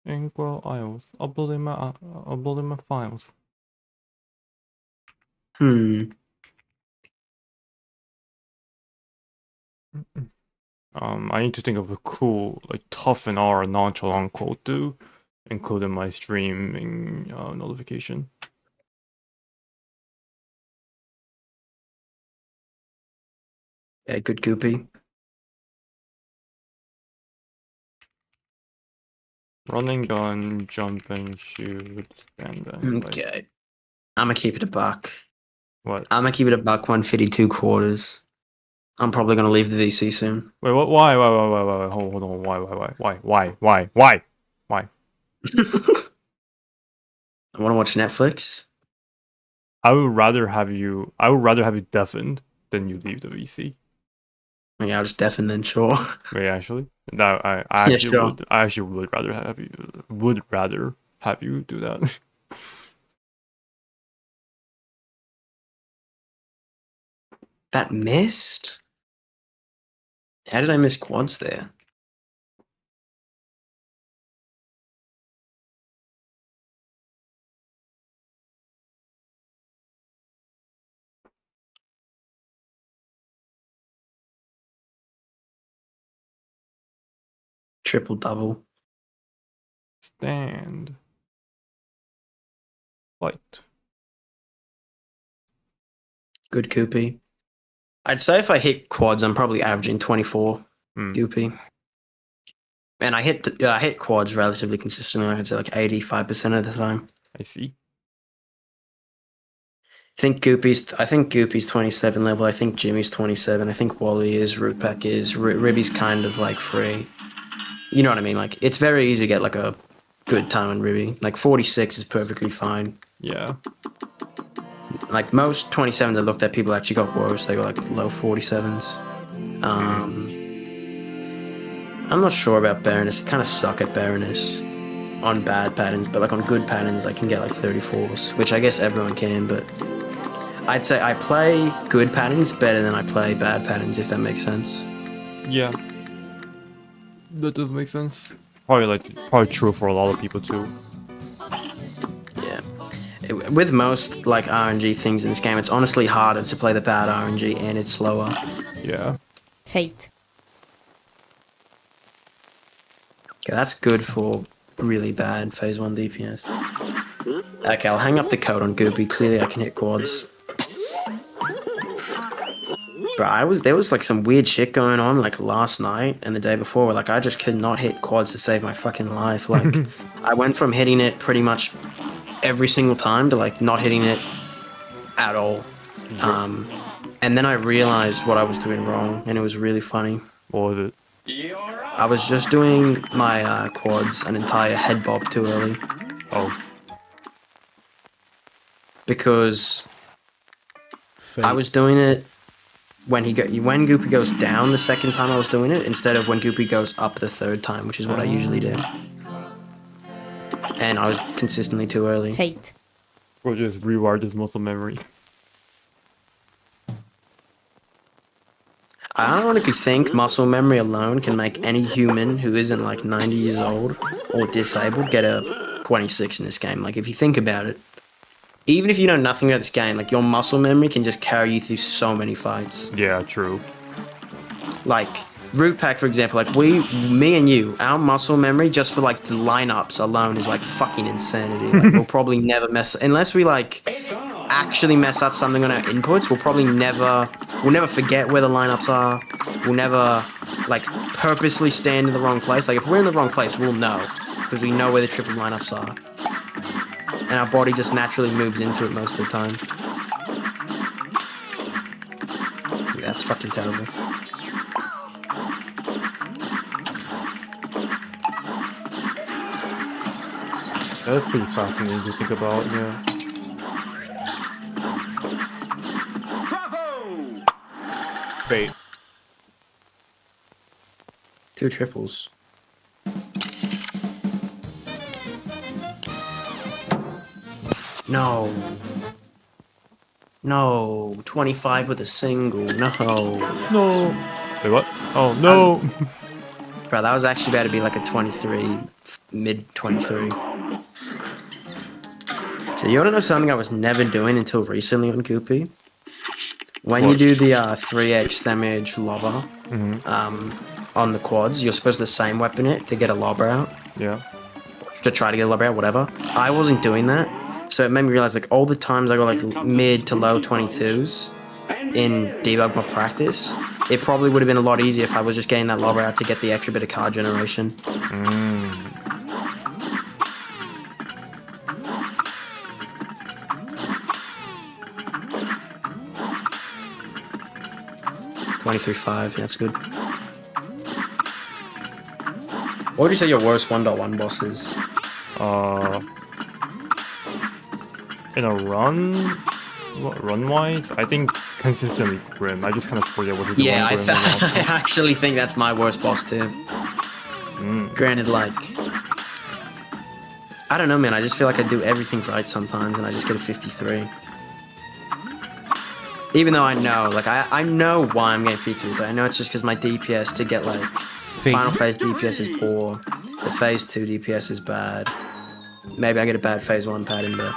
Inkwell Isles. Uploading my files. I need to think of a cool, like tough and R nonchalant quote to include in my streaming notification. Yeah, good goopy. Running gun, jump and shoot, and then Okay. I'm gonna keep it a buck. What? I'm gonna keep it a buck 152 quarters. I'm probably gonna leave the VC soon. Wait, what? Why? Hold on. Why? I want to watch Netflix. I would rather have you deafened than you leave the VC. Yeah, I'll just deafen then, sure. Wait, actually, no, I actually would rather have you do that. That missed? How did I miss quads there? Triple double. Stand. Fight. Good goopy. I'd say if I hit quads, I'm probably averaging 24 goopy. And I hit quads relatively consistently. I'd say like 85% of the time. I see. I think Goopy's 27 level. I think Jimmy's 27. I think Wally is. Rootpack is. Ribby's kind of like free. You know what I mean? Like, it's very easy to get like a good time on Ribby. Like 46 is perfectly fine. Yeah. Like most 27s I looked at, people actually got worse. They got like low 47s. I'm not sure about Baroness. I kind of suck at Baroness on bad patterns, but like on good patterns, I can get like 34s, which I guess everyone can, but I'd say I play good patterns better than I play bad patterns, if that makes sense. Yeah. That does make sense. Probably true for a lot of people too. Yeah. With most like RNG things in this game, it's honestly harder to play the bad RNG and it's slower. Yeah. Fate. Okay, that's good for really bad phase 1 DPS. Okay, I'll hang up the code on Goopy. Clearly I can hit quads. Bro, there was like some weird shit going on like last night and the day before where like I just could not hit quads to save my fucking life. Like I went from hitting it pretty much every single time to like not hitting it at all. And then I realized what I was doing wrong and it was really funny. What was it? I was just doing my quads an entire head bob too early. Oh. Because I was doing it when Goopy goes down the second time I was doing it, instead of when Goopy goes up the third time, which is what I usually do. And I was consistently too early. Fate. Or just rewired his muscle memory. I ironically think muscle memory alone can make any human who isn't like 90 years old or disabled get a 26 in this game. Like, if you think about it, even if you know nothing about this game, like, your muscle memory can just carry you through so many fights. Yeah, true. Like, Root Pack, for example, like, me and you, our muscle memory just for, like, the lineups alone is, like, fucking insanity. Like, we'll probably never unless we, like, actually mess up something on our inputs, we'll never forget where the lineups are. We'll never, like, purposely stand in the wrong place. Like, if we're in the wrong place, we'll know, because we know where the triple lineups are. And our body just naturally moves into it most of the time. Yeah, that's fucking terrible. That's pretty fascinating to think about, yeah. Bravo! Fate. 2 triples. No. No. 25 with a single. No. No. Wait, what? Oh, no. Bro, that was actually about to be like a 23 mid 23. So you want to know something I was never doing until recently on Goopy? When you What? do the 3x damage lobber Mm-hmm. on the quads, you're supposed to same weapon it to get a lobber out. Yeah. To try to get a lobber out, whatever. I wasn't doing that. So it made me realize like all the times I got like mid to low 22s in debug mod practice, it probably would have been a lot easier if I was just getting that lobber out to get the extra bit of card generation. Mm. 23.5, yeah, that's good. What would you say your worst 1.1 boss is? In a run wise, I think consistently Grim. I just kind of forget what to do Yeah, on Grim. I actually think that's my worst boss too. Granted, like, I don't know, man. I just feel like I do everything right sometimes, and I just get a 53. Even though I know, like, I know why I'm getting 53s. I know it's just because my DPS to get, like, final phase DPS is poor. The phase 2 DPS is bad. Maybe I get a bad phase 1 pattern, but,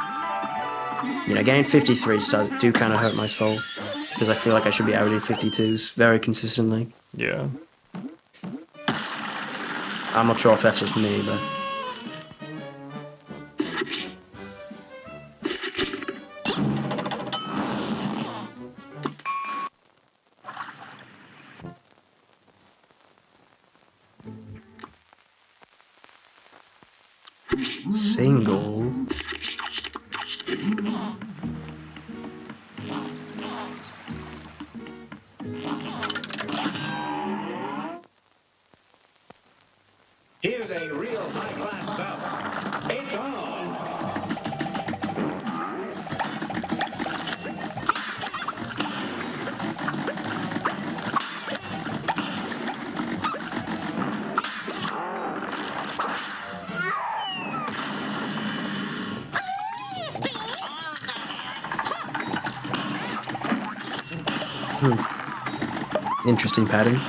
you know, getting 53s do kind of hurt my soul. Because I feel like I should be averaging 52s very consistently. Yeah. I'm not sure if that's just me, but... Single. Here's a real high-class bout. It's on. Interesting pattern.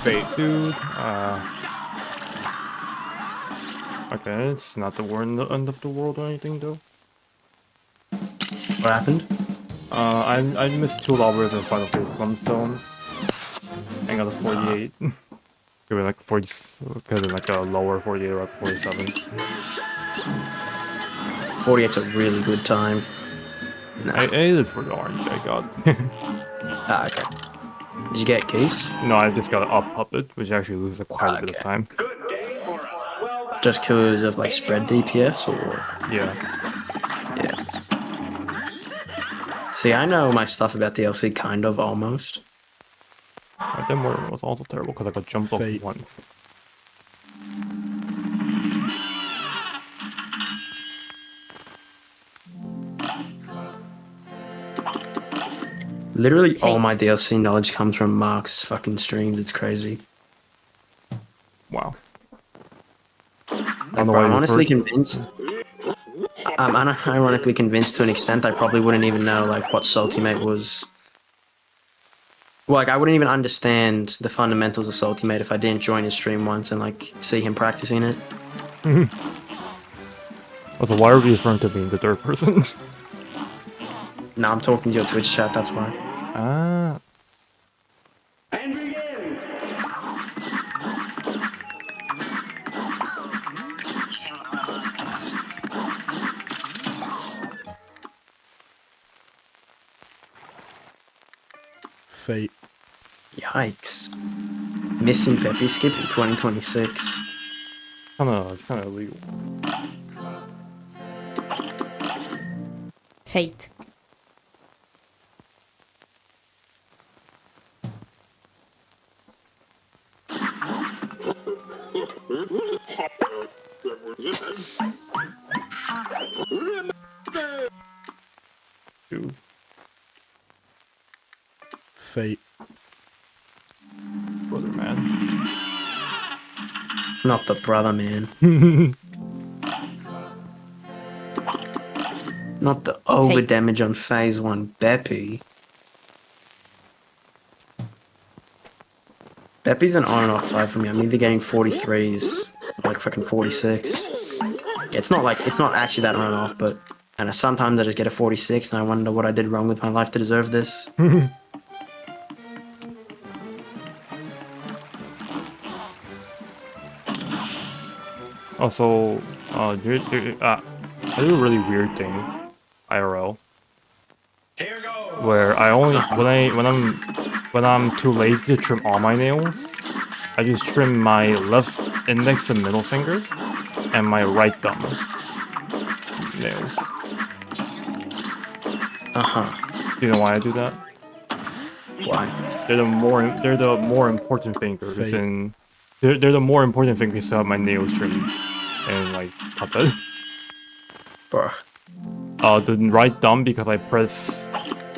Fate, dude. Okay, it's not the end of the world or anything though. What happened? I missed 2 lobbers in Final Phase 1 zone. I got a 48. It was like 40, because like a lower 48 or like 47. 48's a really good time. Nah. It is for the orange I got. Okay. Did you get keys? No, I just got an up puppet, which actually loses quite a bit of time. Good day for a well. Just because of like spread DPS or... Yeah. Yeah. See, I know my stuff about DLC kind of almost. My demo was also terrible because I got jumped off once. Literally all my DLC knowledge comes from Mark's fucking streams. It's crazy. Wow. Like, bro, I'm honestly convinced. I'm ironically convinced to an extent I probably wouldn't even know like what Saltimate was. Well, like I wouldn't even understand the fundamentals of Saltimate if I didn't join his stream once and like see him practicing it. Also, why are we referring to me in the third person? No, I'm talking to your Twitch chat, that's why. Ah. And begin. Fate. Yikes. Missing Peppy Skip in 2026. It's kind of illegal. Fate. Dude. Fate. Brother man. Not the brother man. Not the over damage on phase 1 Beppy. Beppy's an on and off fight for me. I'm either getting 43s or like fucking 46. It's not actually that on and off, but and sometimes I just get a 46 and I wonder what I did wrong with my life to deserve this. Also, I do a really weird thing, IRL, Here goes. where I only when I'm too lazy to trim all my nails, I just trim my left index and middle finger and my right thumb nails. Do you know why I do that? Why? They're the more important fingers, and they're the more important fingers to have my nails trimmed and like cut that. Bruh. The right thumb because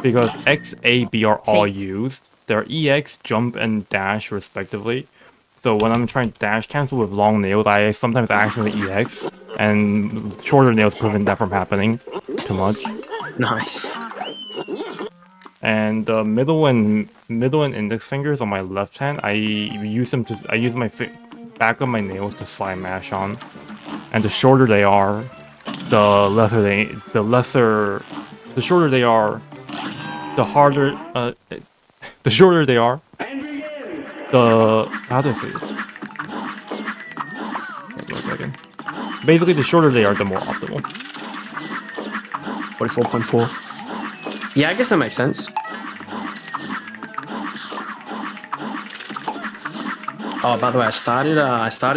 because X, A, B are all used. They're EX, jump, and dash respectively. So when I'm trying to dash cancel with long nails, I sometimes accidentally EX, and shorter nails prevent that from happening too much. Nice. And the middle and index fingers on my left hand, I use my back of my nails to slide mash on. And the shorter they are, the shorter they are, the harder. The shorter they are, And begin. how do I say this? Wait a second. Basically, the shorter they are, the more optimal. 44.4. Yeah, I guess that makes sense. Oh, by the way, I started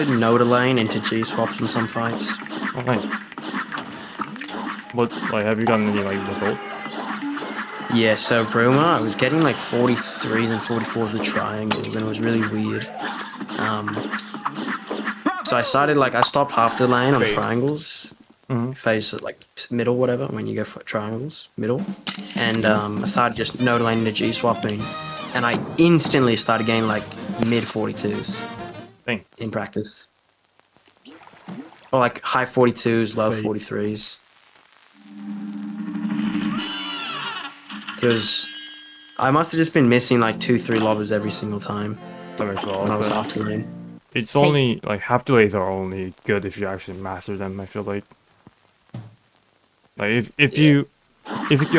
Noda lane into G swaps in some fights. Oh, nice. What, like, have you gotten any like results? Yeah, so Ruma, I was getting like 43s and 44s with triangles, and it was really weird. So I stopped half the lane on triangles, phase like middle, whatever, when you go for triangles, middle. And I started just Noda lane into G swapping, and I instantly started getting like mid 42s Dang. in practice. Or like high 42s, low 43s. Because I must have just been missing like 2-3 lobbers every single time That makes a lot when I of was sense. half the lane. It's only like half delays are only good if you actually master them. I feel like if you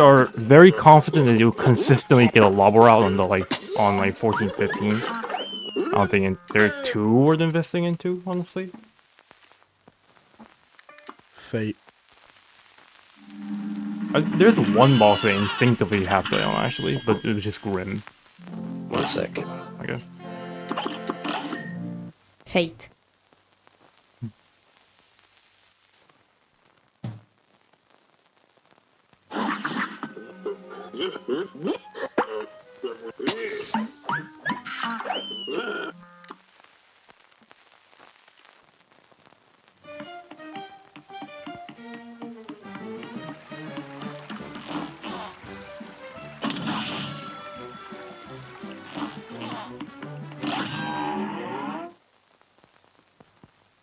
are very confident that you'll consistently get a lobber out on 14, 15, I don't think they're too worth investing into, honestly. Fate. There's one boss that I instinctively have to on actually, but it was just grim, 1 sec. I guess. Fate.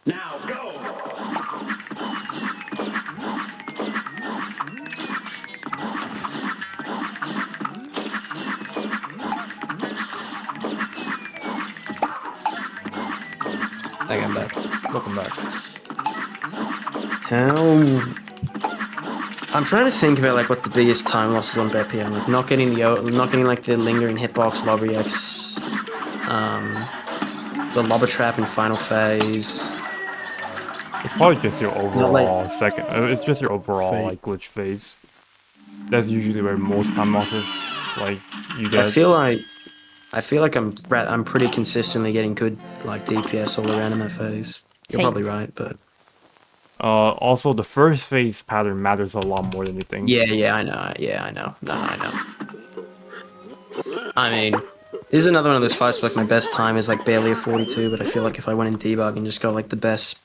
Now go. Okay, I'm back. Welcome back. I'm trying to think about like what the biggest time losses on Beppy are. Like not getting like the lingering hitbox, lobby X, the lobber trap in final phase. It's probably just your overall like- second. It's just your overall Fate. like glitch phase. That's usually where most time losses like you get. I feel like I'm pretty consistently getting good like DPS all around in that phase. You're Fate. probably right, but Also, the first phase pattern matters a lot more than you think. yeah, I know. Yeah, I know. No, I know. I mean, this is another one of those fights where like my best time is like barely a 42, but I feel like if I went in debug and just got like the best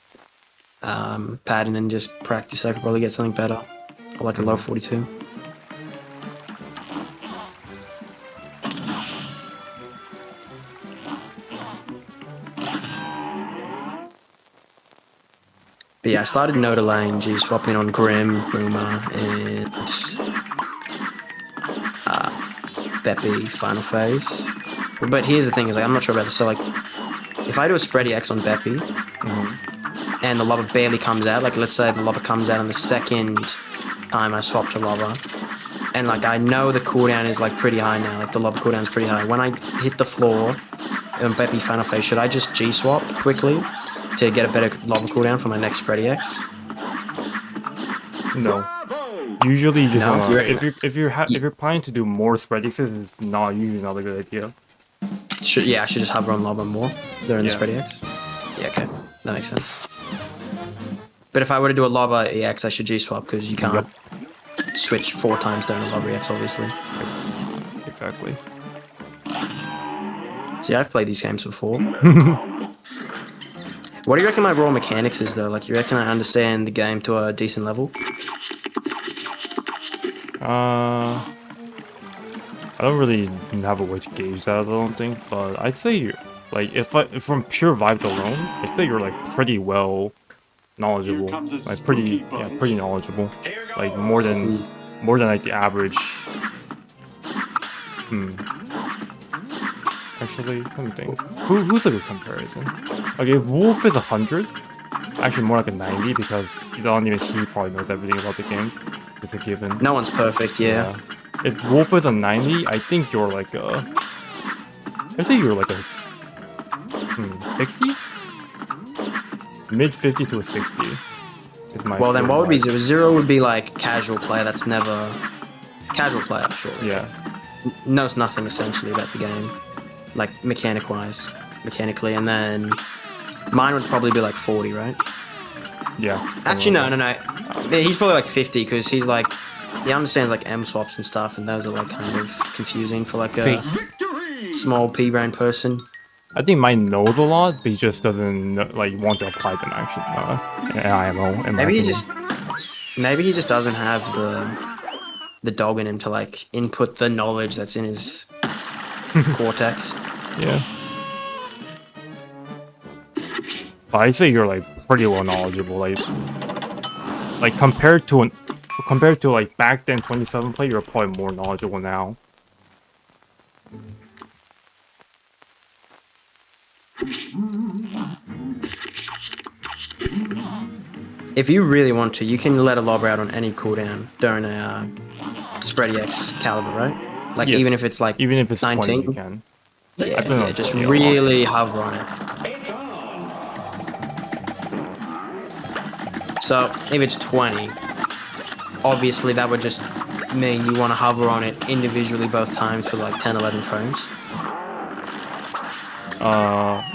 pattern and just practice, I could probably get something better, or like a low 42. But yeah, I started Noda Lane, G swapping on Grim, Ruma, and Beppy final phase. But here's the thing: is like I'm not sure about this. So like, if I do a spready X on Beppy, and the lobber barely comes out, like let's say the lobber comes out on the second time I swap to lobber, and like I know the cooldown is like pretty high now, like the lobber cooldown is pretty high. When I hit the floor on Beppy final phase, should I just G swap quickly to get a better lobber cooldown for my next spready X? No. Usually, you just No? wanna, You're- if you're planning to do more spread X's, it's not usually not a good idea. I should just hover on lobber more during the Yeah. spready X. Yeah, okay, that makes sense. But if I were to do a lobber EX, I should G swap because you can't switch 4 times during a lobber EX, obviously. Exactly. See, I've played these games before. What do you reckon my raw mechanics is though? Like, you reckon I understand the game to a decent level? I don't really have a way to gauge that, I don't think, but I'd say you're, like, if from pure vibes alone, I'd say you're like pretty well knowledgeable, like pretty knowledgeable, like more than like the average. Actually, let me think. Who's a good comparison? Okay, Wolf is 100. Actually, more like a 90 because not even he probably knows everything about the game. It's a given. No one's perfect, yeah. If Wolf is a 90, I think you're like a... I'd say you're like a... 60? Mid 50 to a 60 is my... Well, then what would be 0? 0 would be like casual player that's never... Casual player, sure. Yeah. Knows nothing essentially about the game. Like, mechanically, and then... Mine would probably be like 40, right? Yeah. Actually, no. He's probably like 50 because he's like... He understands like M swaps and stuff, and those are like kind of confusing for like a small P-brain person. I think mine knows a lot, but he just doesn't like want to apply them actually. In IMO. Maybe he just doesn't have the dog in him to like input the knowledge that's in his cortex. Yeah. But I'd say you're like pretty well knowledgeable. Like compared to like back then 27 play, you're probably more knowledgeable now. If you really want to, you can let a lobber out on any cooldown during a spready X caliber, right? Like Yes. even if it's 19, 20, you can. yeah, just really hover on it. So if it's 20, obviously that would just mean you want to hover on it individually both times for like 10, 11 frames.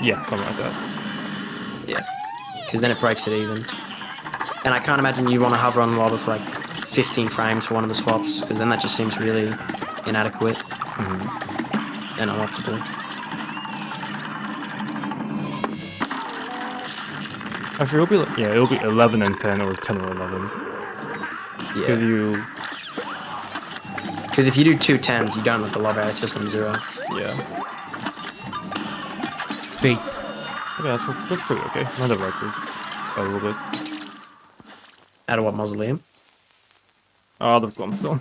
Yeah, something like that. Yeah, because then it breaks it even. And I can't imagine you want to hover on the lobber for like 15 frames for one of the swaps, because then that just seems really inadequate and unoptimal. Actually, it'll be 11 and 10 or 10 or 11. Yeah. Because if you do 2 10s, you don't let the lobber out, it's just on 0. Yeah. Fate. Okay, that's pretty okay. Not a record. A little bit. Out of what mausoleum? The Glumstone.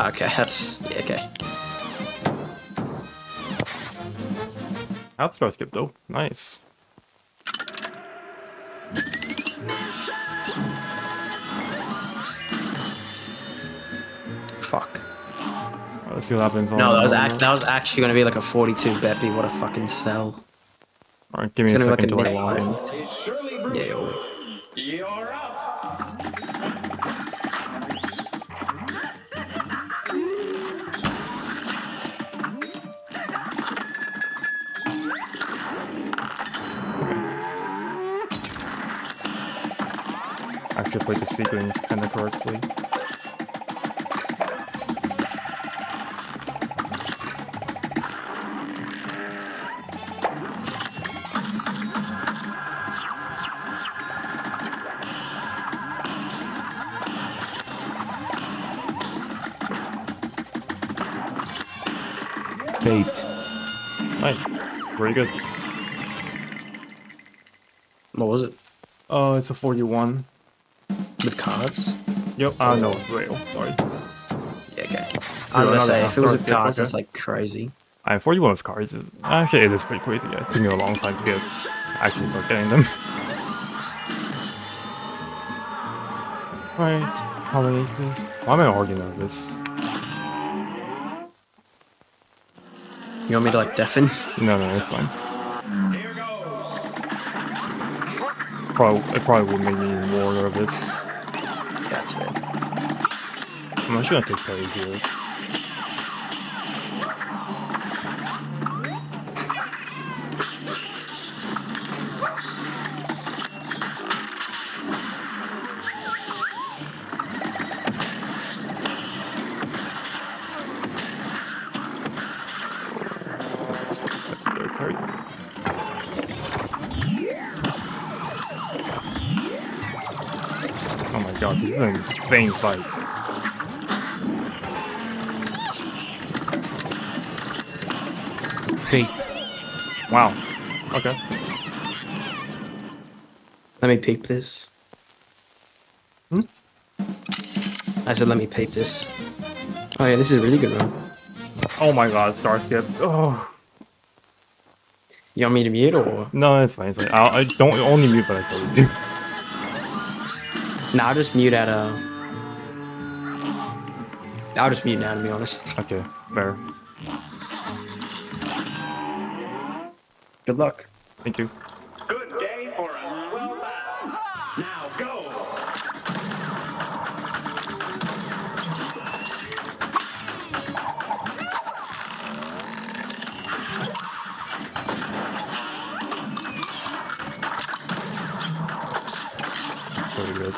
Okay, that's... Yeah, okay. Abstract skip though. Nice. Fuck. Let's see what happens on... No, that was actually going to be like a 42 Beppy. What a fucking sell. Alright, give me a It's gonna second be to like a log in. Yeah, yo. You're up. Actually played the sequence kind of correctly. Fate. Nice. Very good. What was it? It's a 41. with cards. Yep. No, rail. Sorry. Yeah, okay. I was another gonna say, if it was with skip, cards, okay. that's like crazy. 41 with cards is actually it is pretty crazy. Yeah, it took me a long time to get actually start getting them. Alright, how many is this? Why am I arguing over this? You want me to like deafen? No, it's fine. Here goes. It probably would make me more nervous. Yeah, that's fair. I'm not sure I take plays here. That's their card. Oh my god, this is an insane fight. Fate. Wow. Okay. Let me peep this. Hmm? I said, let me peep this. Oh yeah, this is a really good run. Oh my god, star skip. Oh. You want me to mute or? No, it's fine. It's fine. I don't only mute, but I totally do. Nah, I'll just mute at I'll just mute now, to be honest. Okay, fair. Good luck. Thank you. Good day for a swell battle. Now go. It's pretty good.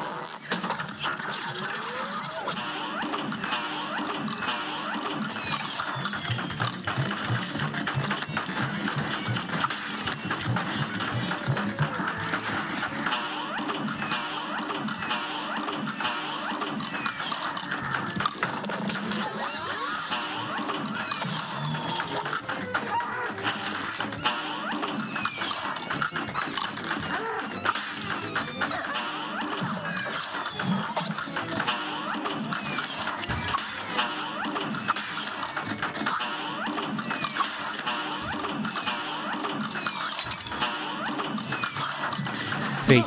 Fate.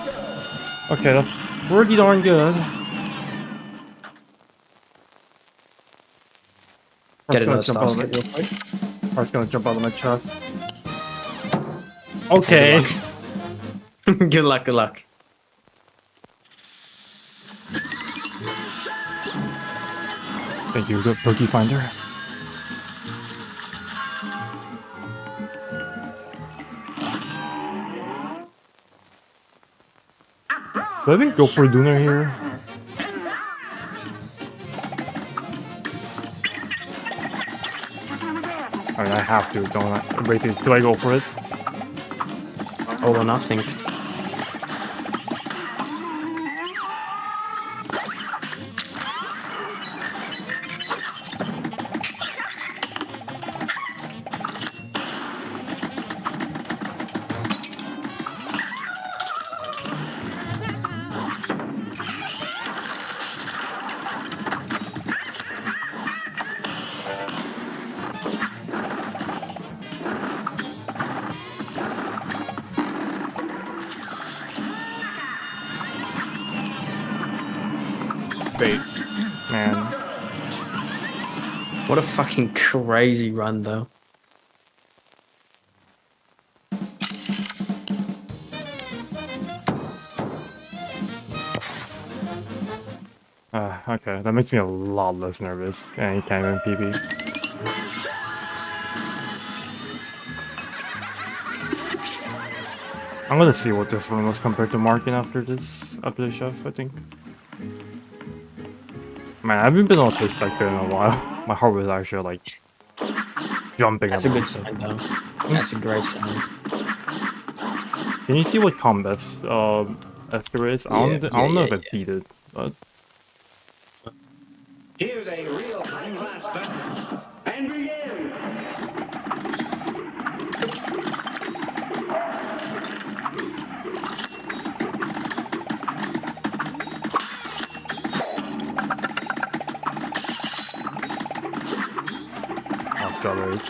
Okay, that's pretty darn good. Get Heart's gonna another jump star out of my- skip real quick. Heart's gonna jump out of my chest. Okay. Good luck, good luck. Thank you, good Pokey Finder. Do I even go for Lunar here? Alright, I have to, don't I? Wait, do I go for it? All or nothing. Bait. Man. What a fucking crazy run, though. Okay, that makes me a lot less nervous anytime in PB. I'm gonna see what this run was compared to Markin after the chef, I think. Man, I haven't been on a pace like that in a while. My heart was actually like jumping. That's a good sign, though. That's a great sign. Can you see what combat Esther is? I don't know if I beat it, but Here's a real high-class battle. And begin. strawberries.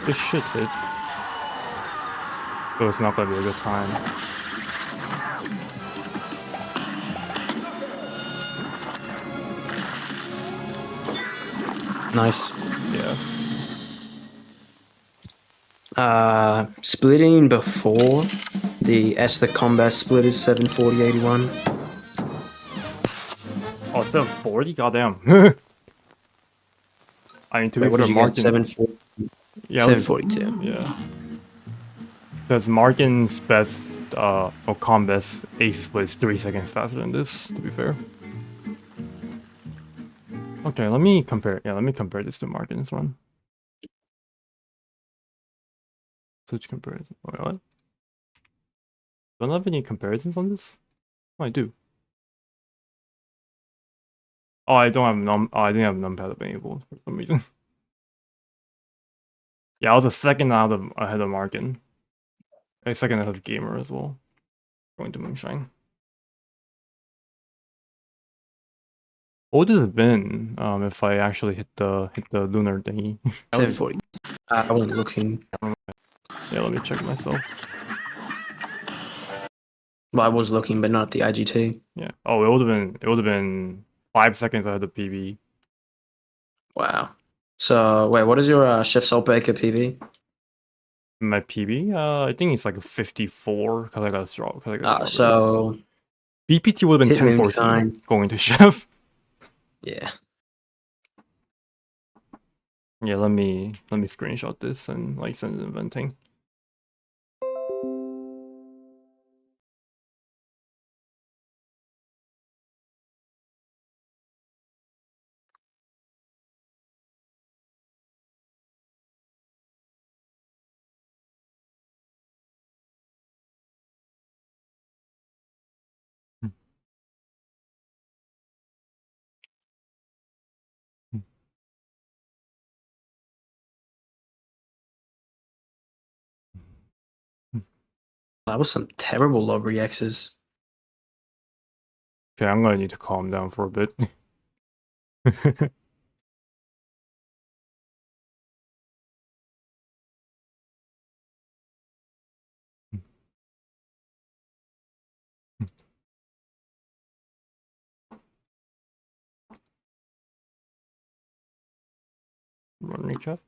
This shit hit. So it's not gonna be a good time. Nice. Yeah. Splitting before the combat split is 740.81. Oh, 740? Goddamn. I mean, to Wait, be what fair, did you get? Markin. 740. Yeah, 742. Yeah. Because Markin's best, or combat's ace split is 3 seconds faster than this, to be fair. Okay, let me compare. Yeah, let me compare this to Markin's run. Switch comparison. Wait, what? Don't I have any comparisons on this? Oh, I do. Oh, I don't have I didn't have numpad enabled for some reason. Yeah, I was a second ahead of Markin. A second ahead of Gamer as well. Going to Moonshine. What would it have been if I actually hit the lunar thingy? 740. I wasn't looking. Yeah, let me check myself. Well, I was looking, but not at the IGT. Yeah. Oh, it would have been 5 seconds ahead of PB. Wow. So wait, what is your Chef Saltbaker PB? My PB, I think it's like a 54 because I got a straw. So BPT would have been hit 1014 Moonshine. going to Chef. Yeah. Yeah, let me screenshot this and like send it in venting. That was some terrible lobby X's. Okay, I'm gonna need to calm down for a bit. Run recap.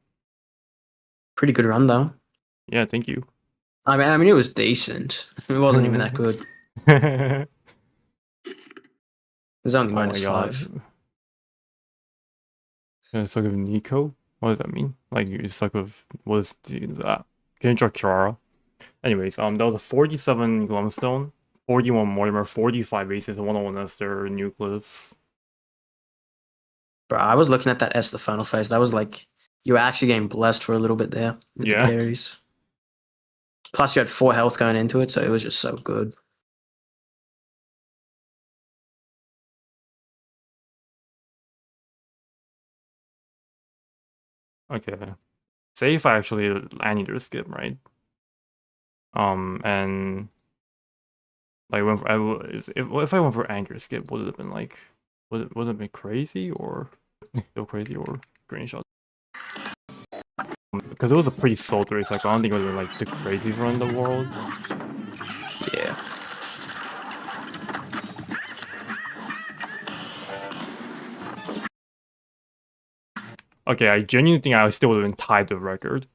Pretty good run though. Yeah, thank you. I mean, it was decent. It wasn't even that good. It was only Oh my -5. god. Yeah, suck with Nico? What does that mean? Like you suck with what is that? Can you draw Kirara? Anyways, that was a 47 Glumstone, 41 Mortimer, 45 Aces, and 101 Esther Nucleus. Bro, I was looking at that the final phase. That was like you were actually getting blessed for a little bit there with the Yeah. parries. Plus, you had 4 health going into it, so it was just so good. Okay. Say if I actually I need to skip, right? And like if I went for anger skip, would it have been like would it have been crazy or still crazy or green shot? Because it was a pretty sultry cycle. I don't think it would have been like the craziest run in the world. Yeah. Okay, I genuinely think I still would have been tied the record,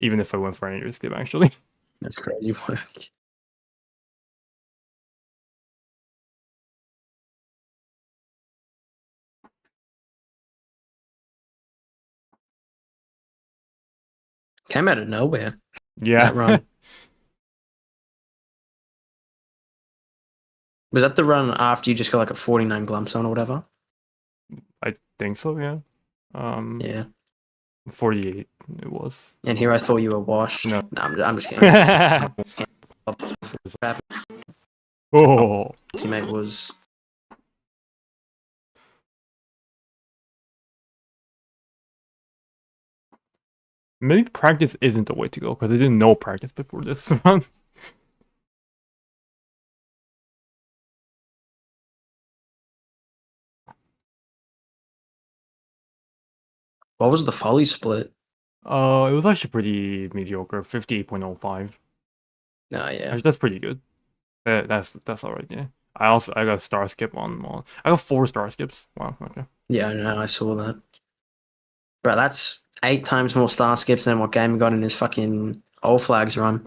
even if I went for anger skip. Actually, That's crazy work. Came out of nowhere. yeah. That run. Was that the run after you just got like a 49 Glumstone or whatever? I think so. Yeah. Yeah. 48 it was. And here I thought you were washed. No. I'm just kidding. Oh. Teammate was. Maybe practice isn't the way to go because I didn't know practice before this one. What was the volley split? It was actually pretty mediocre, 58.05. Oh, yeah. Actually, that's pretty good. That's alright, yeah. I got a star skip on. I got 4 star skips. Wow, okay. Yeah, I know. I saw that. Bro, that's 8 times more star skips than what Gamer got in his fucking all flags run.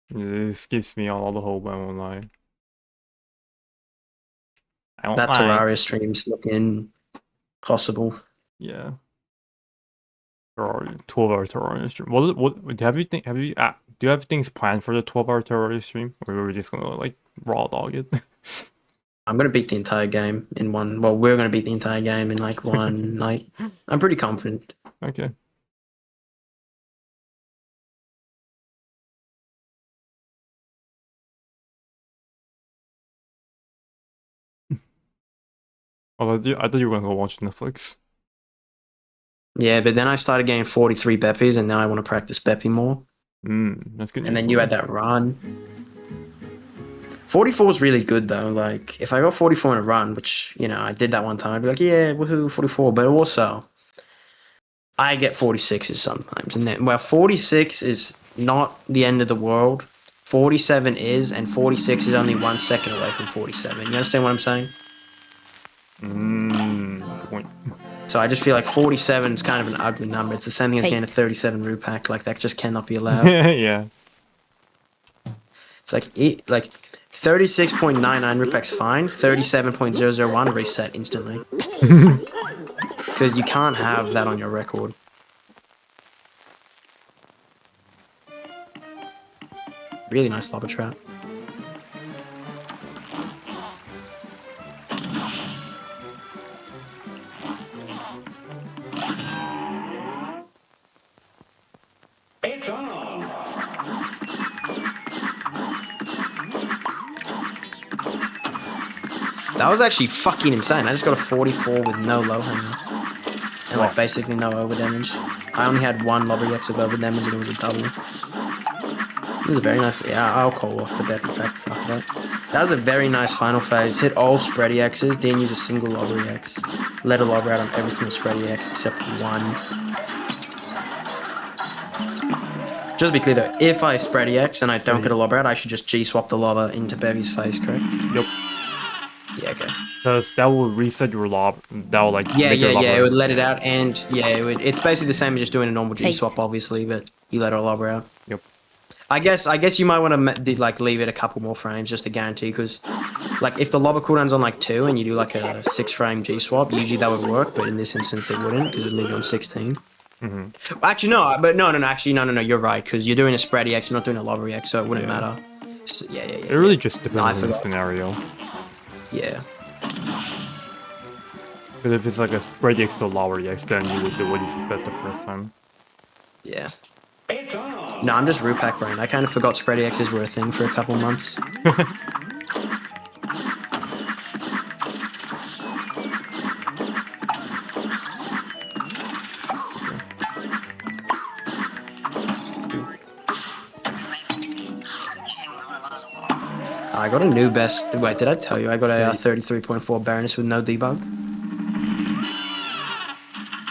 This gives me all the hope, I won't lie. I won't That lie. Terraria stream's looking possible. Yeah. Terraria, 12-hour Terraria stream. What have you do you have things planned for the 12-hour Terraria stream? Or are we just gonna like raw dog it? I'm gonna beat the entire game in one. Well, we're gonna beat the entire game in like one night. I'm pretty confident. Okay. Oh, I thought you were gonna go watch Netflix. Yeah, but then I started getting 43 Beppies, and now I want to practice Beppy more. That's good. And then you had that run. 44 is really good though. Like if I got 44 in a run, which I did that one time, I'd be like, yeah, woohoo, 44. But also, I get 46s sometimes, and then 46 is not the end of the world. 47 is, and 46 is only 1 second away from 47. You understand what I'm saying? Good point. So I just feel like 47 is kind of an ugly number. It's the same thing as getting a Fate. 37 Rupak. Like that just cannot be allowed. Yeah. It's like 36.99 Rupak's fine. 37.001 reset instantly. Because you can't have that on your record. Really nice lobber trap. It's on. That was actually fucking insane. I just got a 44 with no low hanger. And like basically no over damage. I only had 1 lobber X of over damage and it was a double. It was a very nice. Yeah, I'll call off the bet practice after that. That was a very nice final phase. Hit all spready X's, didn't use a single lobber X. Let a lobber out on every single spready X except 1. Just to be clear though, if I spready X and I don't get a lobber out, I should just G-swap the lobber into Bevy's face, correct? Yep. Yeah, okay. Because that will reset your lob. That will like Yeah, make your it lobber- would let it out, and yeah, it's basically the same as just doing a normal Fate. G-swap, obviously, but you let a lobber out. Yep. I guess you might want to like leave it a couple more frames just to guarantee, because like if the lobber cooldown's on like 2 and you do like a 6-frame G-swap, usually that would work, but in this instance it wouldn't because it'd leave you on 16. Actually, no. Actually, no. You're right, because you're doing a spready X, you're not doing a lobber X, so it wouldn't matter. So, yeah. It really just depends I on the forgot. scenario. Yeah. Because if it's like a spread X to lower X, then you would do what you should bet the first time. Yeah. It's on. No, I'm just Rupak brain. I kind of forgot spready X's were a thing for a couple months. I got a new best. Wait, did I tell you? I got a 33.4 Baroness with no debug.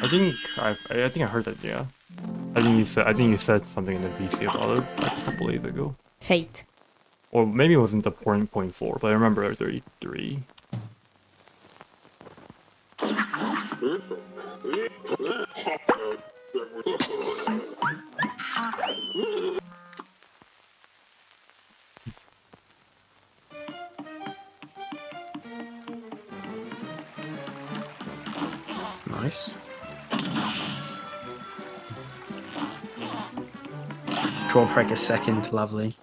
I think I heard that. Yeah. I think you said something in the VC about it like a couple days ago. Fate. Or maybe it wasn't the 0.4, but I remember 33. Nice. Troll Prek a second, lovely.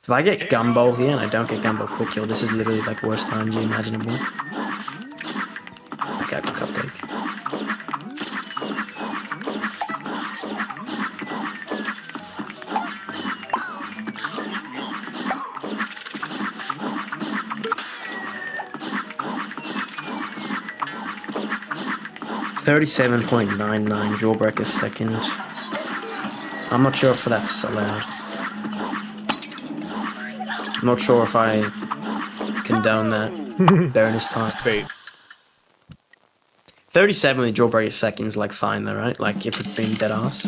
If I get Gumball here and I don't get Gumball quick kill, this is literally like worst RNG imaginable. Okay, I got Cupcake. $37.99 jawbreaker second. I'm not sure if that's allowed. I'm not sure if I condone that during this time. Fate. 37 with jawbreaker second is like fine though, right? Like if it's been dead ass.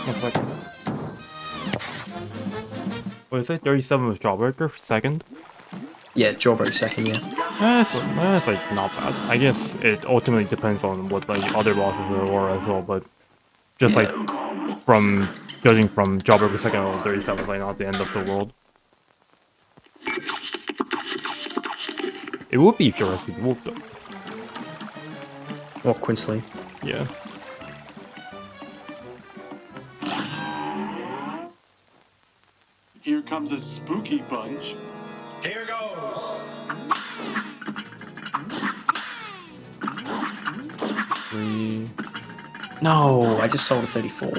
Looks like. What is it? 37 with Jawbreaker second? Yeah, jawbreaker second, yeah. That's like not bad. I guess it ultimately depends on what like other bosses there were as well, but just like from judging from Jawbreaker second or 37 is like not the end of the world. It would be if you're a speed wolf though. Or Quinsley. Yeah. Here comes a spooky bunch. Here goes. Three. No, I just sold a 34.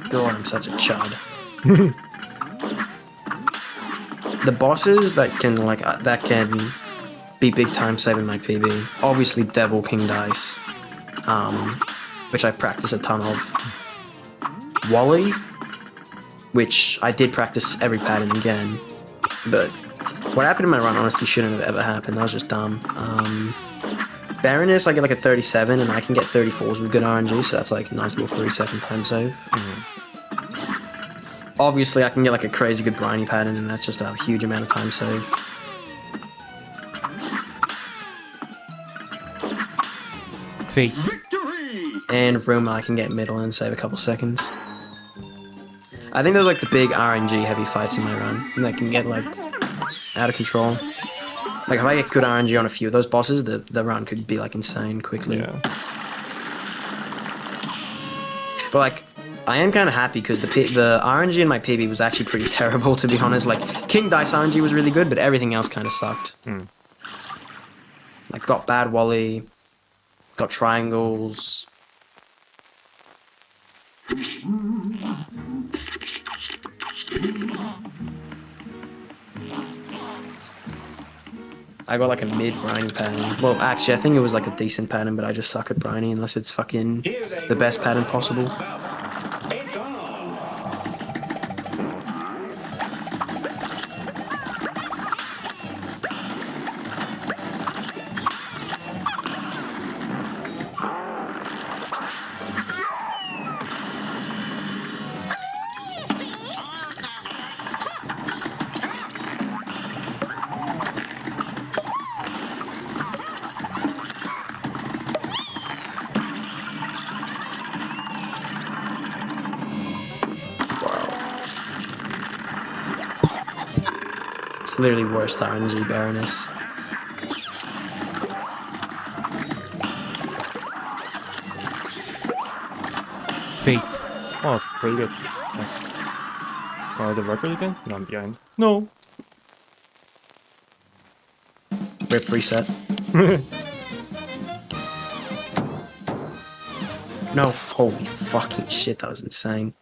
God, I'm such a chud. The bosses that can be big time saving my PB. Obviously, Devil King Dice, which I practice a ton of. Wally, which I did practice every pattern again, but what happened in my run honestly shouldn't have ever happened. That was just dumb. Baroness, I get like a 37, and I can get 34s with good RNG, so that's like a nice little 3-second time save. Obviously, I can get like a crazy good briny pattern, and that's just a huge amount of time save. Fate. Victory! And Ruma, I can get middle and save a couple seconds. I think those are like the big RNG heavy fights in my run, and that can get like out of control. Like if I get good RNG on a few of those bosses, the run could be like insane quickly. Yeah. But like, I am kind of happy because the RNG in my PB was actually pretty terrible, to be honest. Like King Dice RNG was really good, but everything else kind of sucked. Like got bad Wally, got triangles. I got like a mid briny pattern. Well, actually, I think it was like a decent pattern, but I just suck at briny unless it's fucking the best pattern possible. Literally worst RNG Baroness. Fate. Oh, it's pretty good. Nice. The record again? No, I'm behind. No. Rip reset. No, holy fucking shit, that was insane.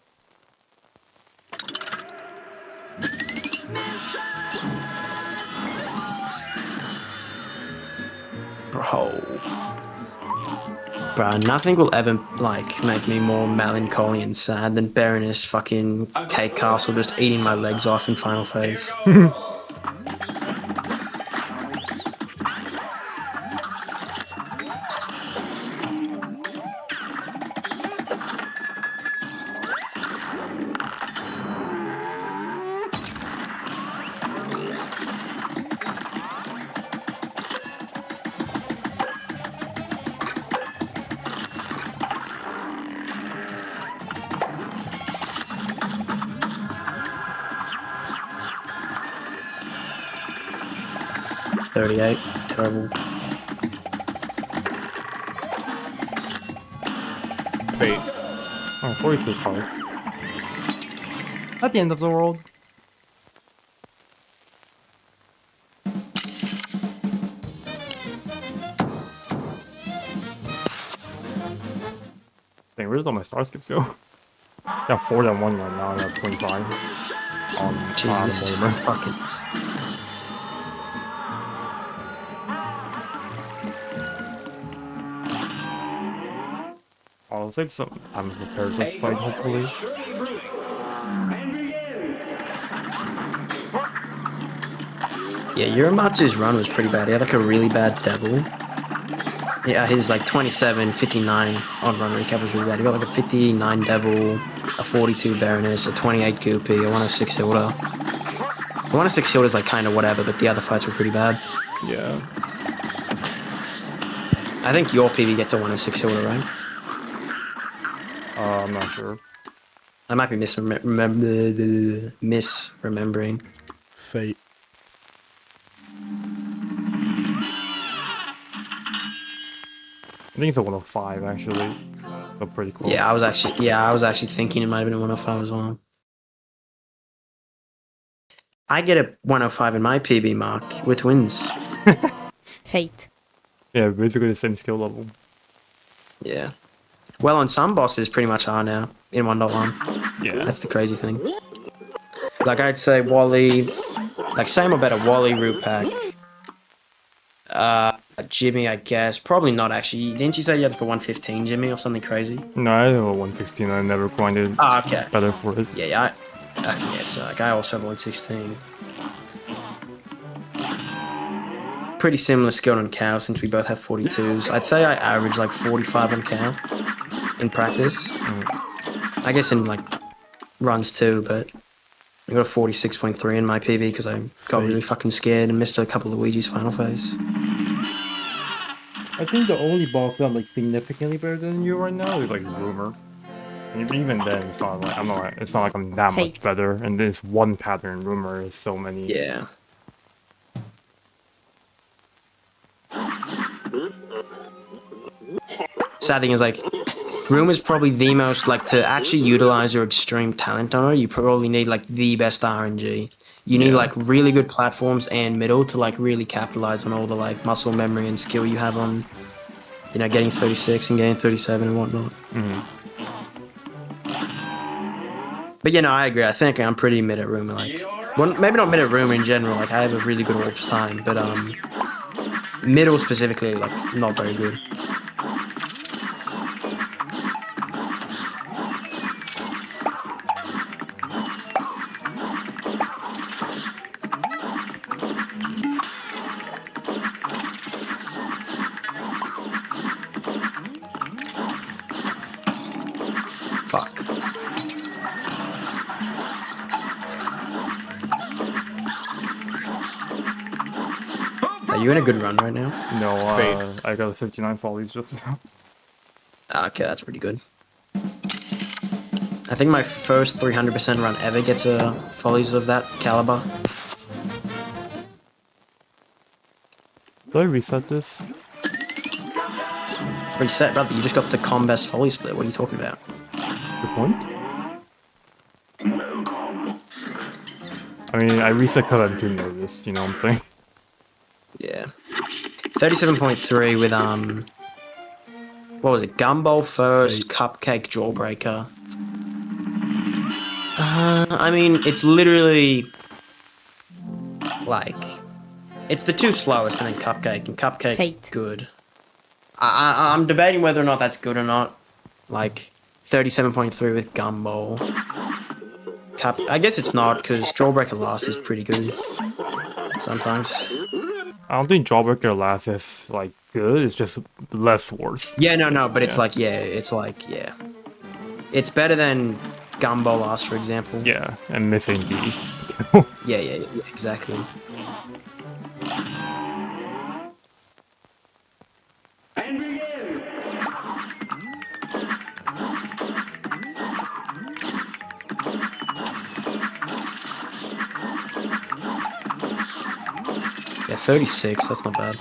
Bro, nothing will ever, like, make me more melancholy and sad than Baroness fucking Cake Castle just eating my legs off in final phase. $38, terrible. Fate. Oh, 42 cards. At the end of the world. Dang, where did all my star skips go? I got 4 than 1 right now. I got 25 on Jeez, this is Mortimer. fucking. I'll save some time to prepare this fight, hopefully. Surely brewing. And begin. Yeah, Yuramatsu's run was pretty bad. He had like a really bad devil. Yeah, his like 27, 59 on run recap was really bad. He got like a 59 devil, a 42 Baroness, a 28 Goopy, a 106 Hilda. The 106 Hilda is like kind of whatever, but the other fights were pretty bad. Yeah. I think your PB gets a 106 Hilda, right? I'm not sure. I might be misremembering. Fate. I think it's a 105 actually. So pretty close. Yeah, I was actually thinking it might have been a 105 as well. I get a 105 in my PB mark with wins. Fate. Yeah, basically the same skill level. Yeah. Well, on some bosses pretty much are now in 1.1. Yeah. That's the crazy thing. Like I'd say Wally, like same or better Wally, Rupak, Jimmy, I guess. Probably not actually. Didn't you say you had like a 115 Jimmy or something crazy? No, I have a 116. I never grinded Ah, okay. better for it. Yeah. Okay, yeah, so like I also have 116. Pretty similar skill on Cow since we both have 42s. I'd say I average like 45 on Cow in practice. I guess in like runs too, but I got a 46.3 in my PB because I got really fucking scared and missed a couple of Luigi's final phase. I think the only boss I'm like significantly better than you right now is like Rumor. And even then, it's not like It's not like I'm that much Fate. better. And this one pattern, Rumor, is so many. Yeah. Sad thing is like, Room is probably the most like to actually utilize your extreme talent on her. You probably need like the best RNG. You need Yeah. like really good platforms and middle to like really capitalize on all the like muscle memory and skill you have on, you know, getting 36 and getting 37 and whatnot. But you know, I agree. I think I'm pretty mid at Room. Like, well, maybe not mid at Room in general. Like, I have a really good Orbs time, but middle specifically, like, not very good. Fuck. Are you in a good run right now? No, Wait. I got a 59 follies just now. Okay, that's pretty good. I think my first 300% run ever gets a follies of that caliber. Did I reset this? Reset, brother. You just got the best folly split. What are you talking about? Good point. I mean, I reset because I'm too nervous, you know what I'm saying? Yeah. 37.3 with what was it? Gumball first, Cupcake, Jawbreaker. I mean, it's literally like it's the two slowest, and then Cupcake, and Cupcake's Fate. good. I'm debating whether or not that's good or not. Like 37.3 with Gumball. I guess it's not because Jawbreaker last is pretty good. Sometimes. I don't think Jawbreaker last is like good, it's just less worse. Yeah, no, but it's Yeah. like, it's better than Gumball last, for example. Yeah, and missing D. Yeah, exactly. And begin. Yeah, 36, that's not bad.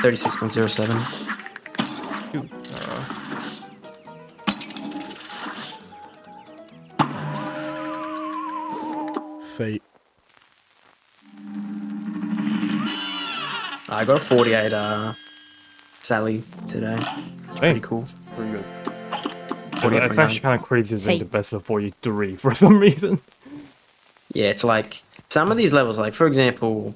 36.07. Dude, Fate. I got a 48, Sally today. pretty cool. Pretty good. 48.9. It's actually kind of crazy to think the Fate. best of 43 for some reason. Yeah, it's like some of these levels, like for example,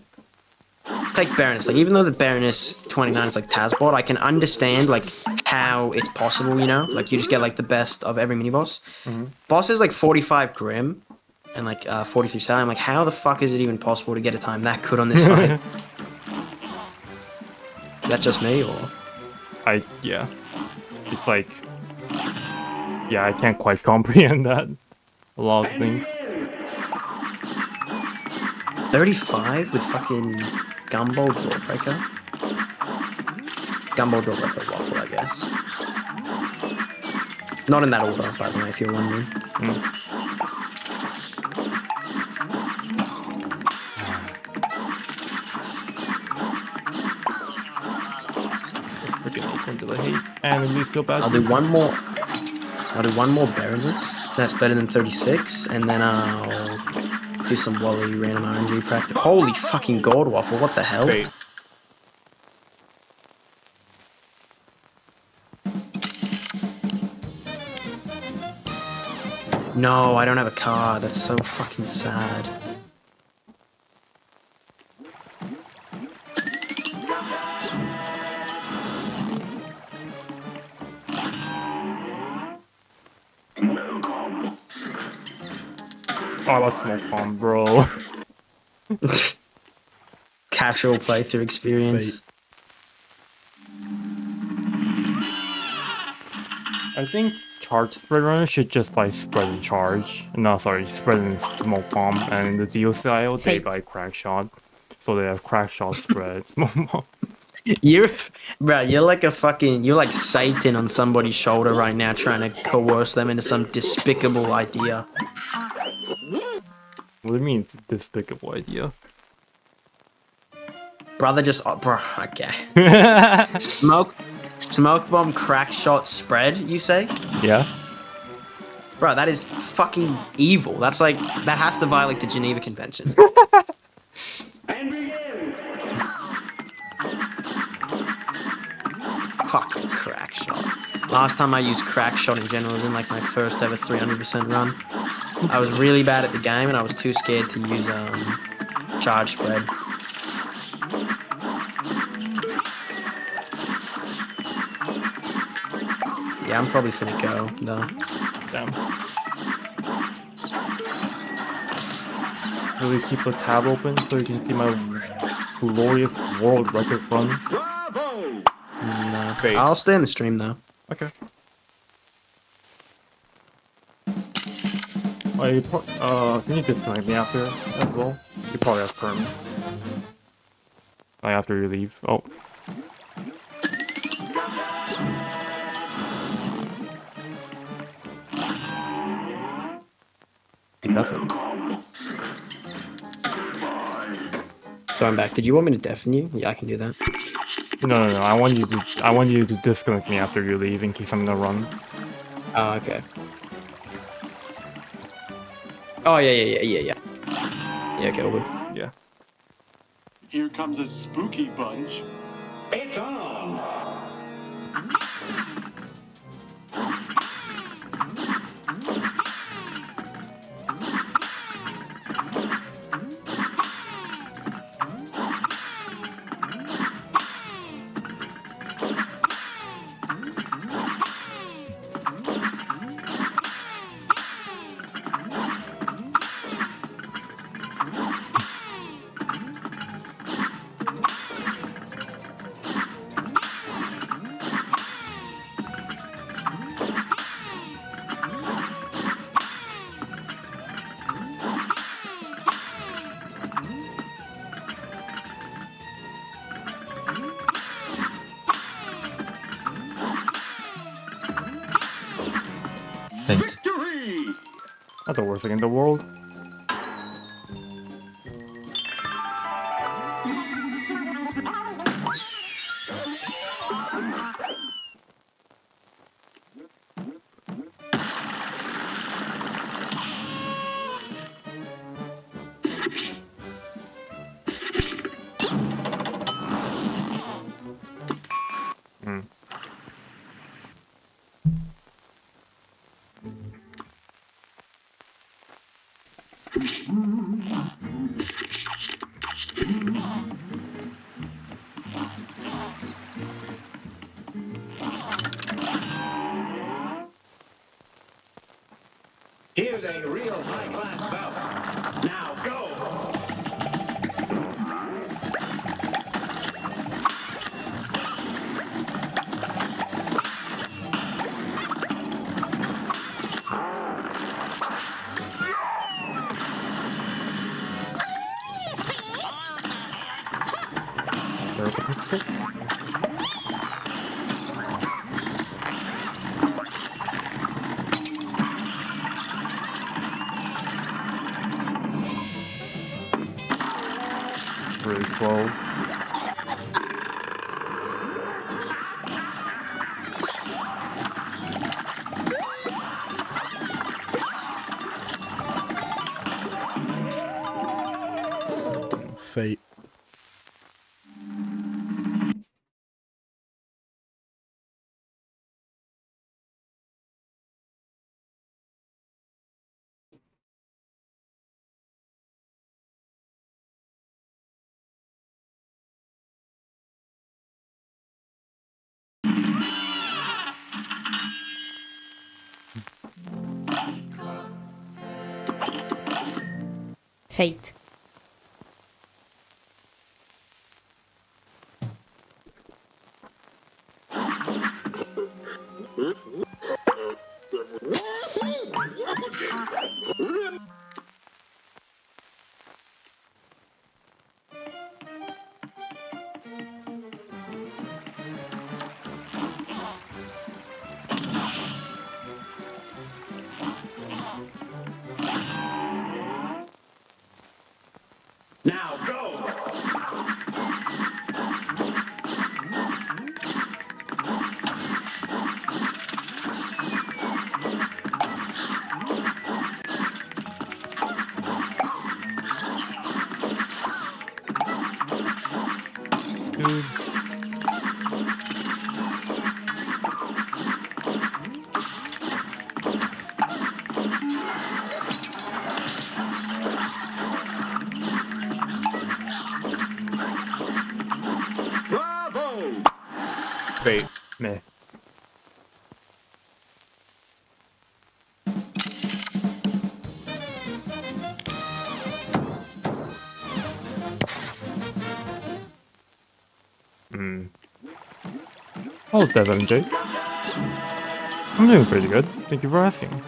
take Baroness. Like even though the Baroness 29 is like Tazbot, I can understand like how it's possible. You know, like you just get like the best of every mini boss. Boss is like 45 Grim and like 43 Sally. I'm like, how the fuck is it even possible to get a time that good on this fight? Is that just me or? Yeah. It's like, yeah, I can't quite comprehend that. A lot of things. 35 with fucking Gumball Drawbreaker? Gumball Drawbreaker Waffle, I guess. Not in that order, by the way, if you're wondering. It's freaking open to the hate. And at least go back. I'll do one more. I'll do one more Baroness. That's better than 36, and then I'll do some Wally random RNG practice. Holy fucking gold waffle! What the hell? Fate. No, I don't have a card. That's so fucking sad. Oh, that's Smoke Bomb, bro. Casual playthrough experience. Fate. I think charge spread runner should just buy spread and charge. No, sorry, spread and smoke bomb. And in the deal style, they Fate. buy crack shot. So they have crack shot, spread, smoke bomb. You're like a fucking, you're like Satan on somebody's shoulder right now, trying to coerce them into some despicable idea. What do you mean it's a despicable idea? Brother, just bro, okay. Smoke bomb, crack shot, spread. You say, Yeah? bro? That is fucking evil. That's like that has to violate the Geneva Convention. And begin. Fucking crack shot. Last time I used crack shot in general was in like my first ever 300% run. I was really bad at the game and I was too scared to use charge spread. Yeah, I'm probably finna go though. Damn. Really keep the tab open so you can see my glorious world record runs. Bravo! No. Fate. I'll stay in the stream though. Okay. Can you disconnect me after as well? You probably have perm. Like after you leave. Oh. Nothing. So I'm back. Did you want me to deafen you? Yeah, I can do that. No. I want you to disconnect me after you leave in case I'm gonna run. Oh, okay. Oh yeah. Yeah, okay, all good. Yeah. Here comes a spooky bunch. It's on! Victory! Not the worst thing in the world. Here's a real high-class bout. Now go. There's a pixel. Really slow. Fate. Fate. Now go. Dude. Bravo. Fate. Meh. Oh, Dev MJ. I'm doing pretty good. Thank you for asking.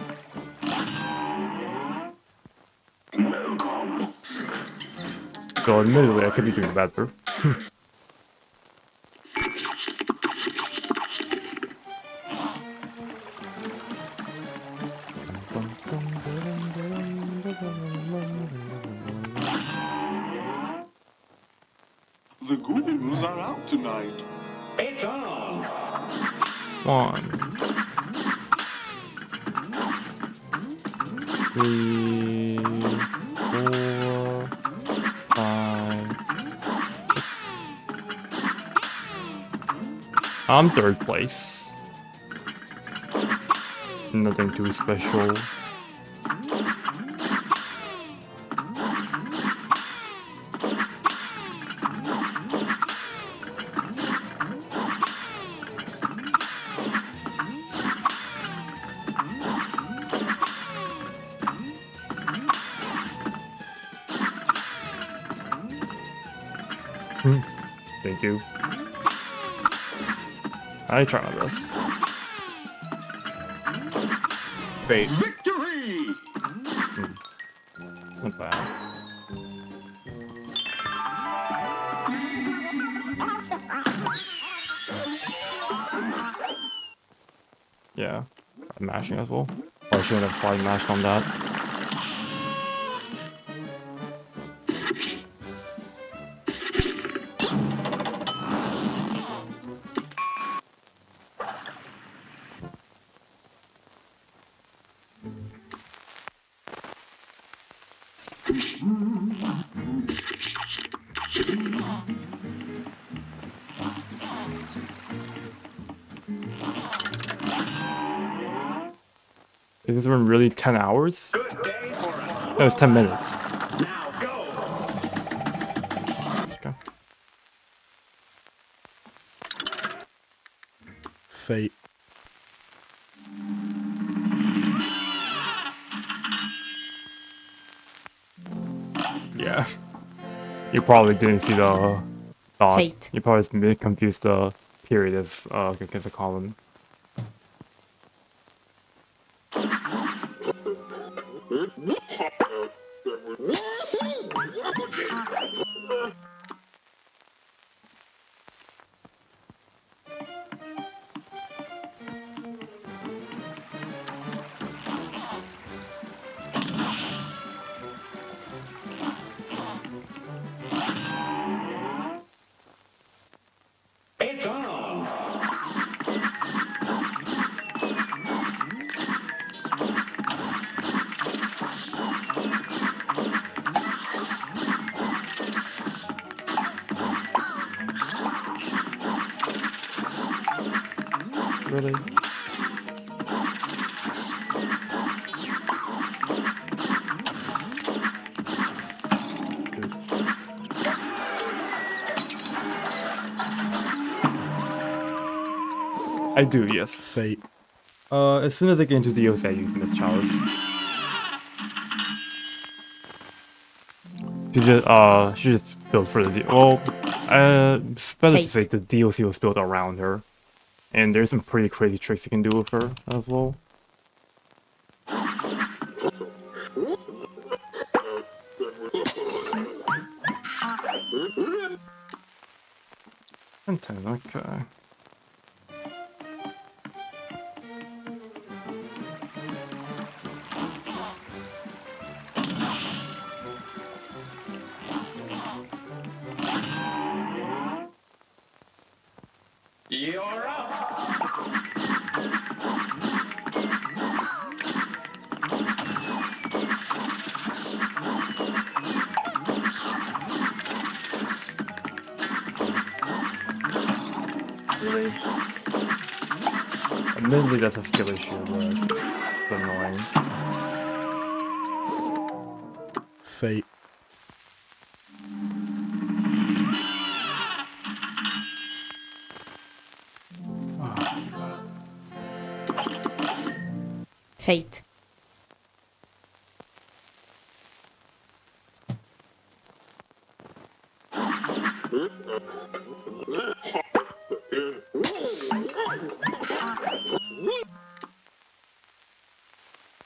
So admittedly, I could be doing better. The ghouls are out tonight. It's on. 1, 3, 4, 5. I'm third place. Nothing too special. Thank you. I try my best. Fate. Victory! Not bad. Yeah. I'm mashing as well. Oh, I shouldn't have slide mashed on that. Is this one really 10 hours? Good day for us. That was 10 minutes. Now go. Okay. Fate. You probably didn't see the dot. Fate. You probably confused the period as a column. It's on. Really? I do, yes. Fate. As soon as I get into DLC, I use Miss Chalice. She just built for the well, it's better to say Fate. the DLC was built around her, and there's some pretty crazy tricks you can do with her as well. And 10, okay. You're up. Really? Admittedly, that's a skill issue, but it's annoying. Fate. Fate.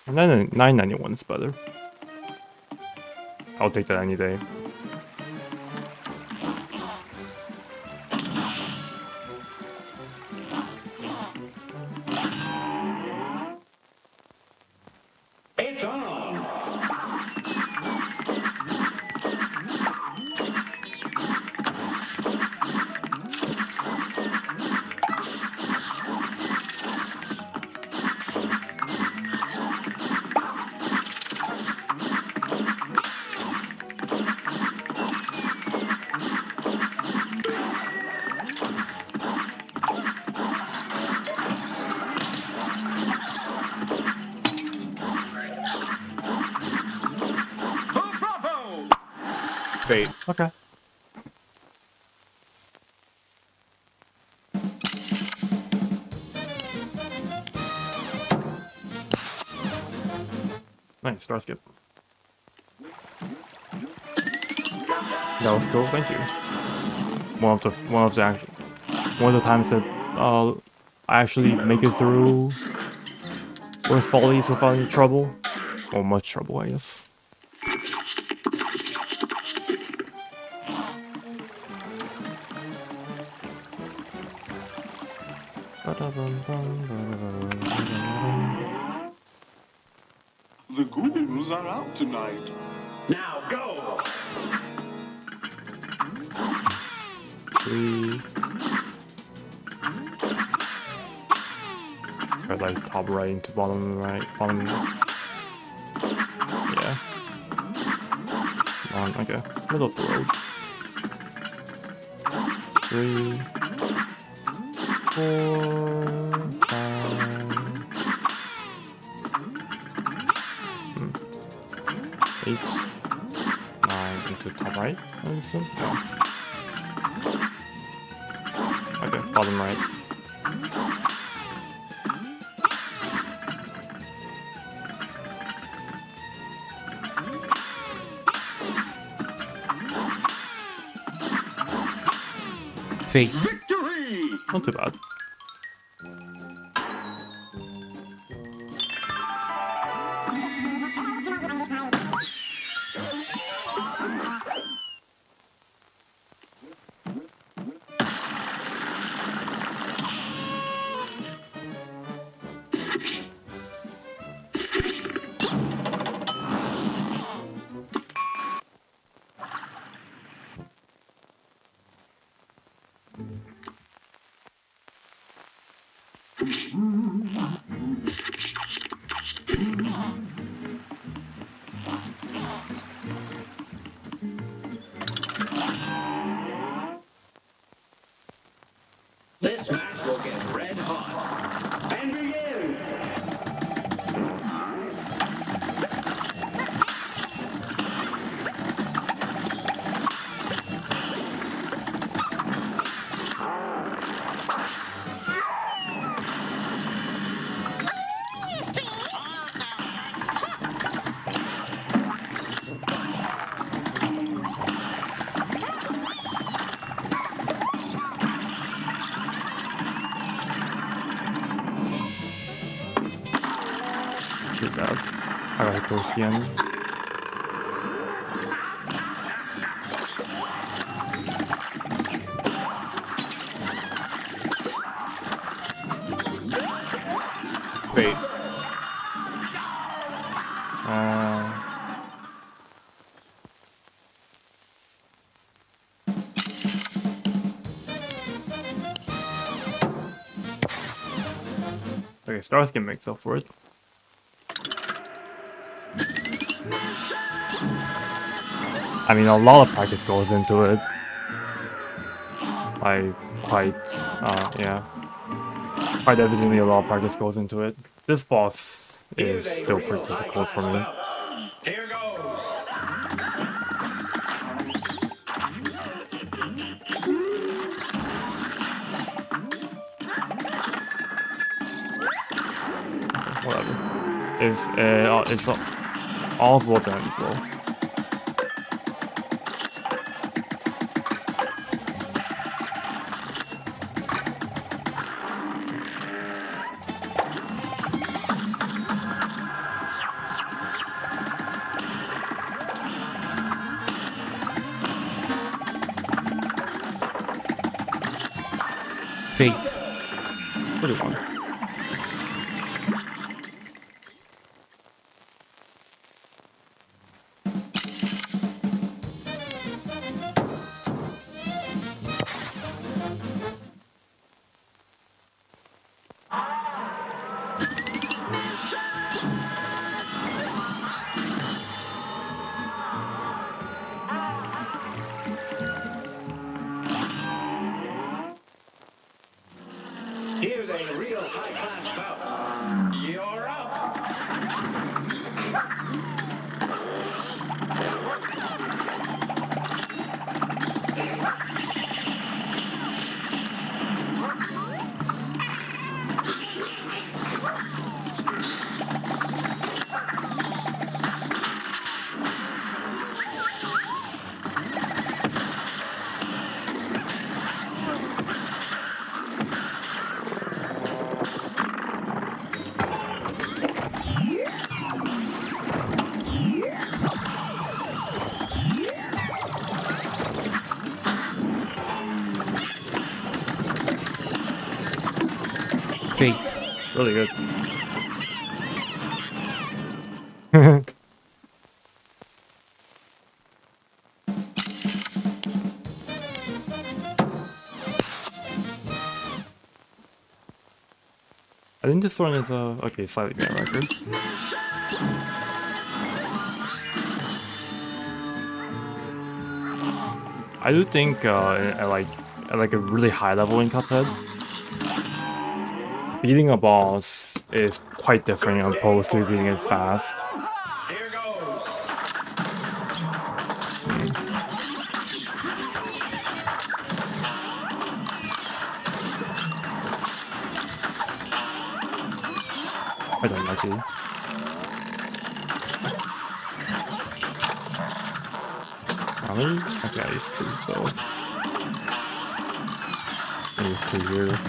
And then 991 is better. I'll take that any day. It's on. Bravo! Fate. Okay. Nice, star skip. That was cool, thank you. One of the times that I actually make it through worst follies without any trouble. Or much trouble, I guess. The ghouls are out tonight. Now go. 3. Or like top right into bottom right, bottom. Yeah. Okay, middle of the road. 3, 4, 5, 8, 9 into top right. I assume? No. Okay, bottom right. Fate. Victory! Not too bad. This match will get red hot. And begin! Pretty bad. I like those again. Fate. Okay, Stars can make up for it. I mean, a lot of practice goes into it. Yeah. Quite evidently a lot of practice goes into it. This boss is still pretty difficult for me. Here goes. Whatever. If it's all of what then so. Fate. Pretty one. Here's a real high-class bout. You're up. Fate. Really good. I think this one is okay, slightly better record. I do think at like a really high level in Cuphead, beating a boss is quite different opposed to beating it fast. Here goes. I don't like it. How many? Okay, it's two, so. These two here.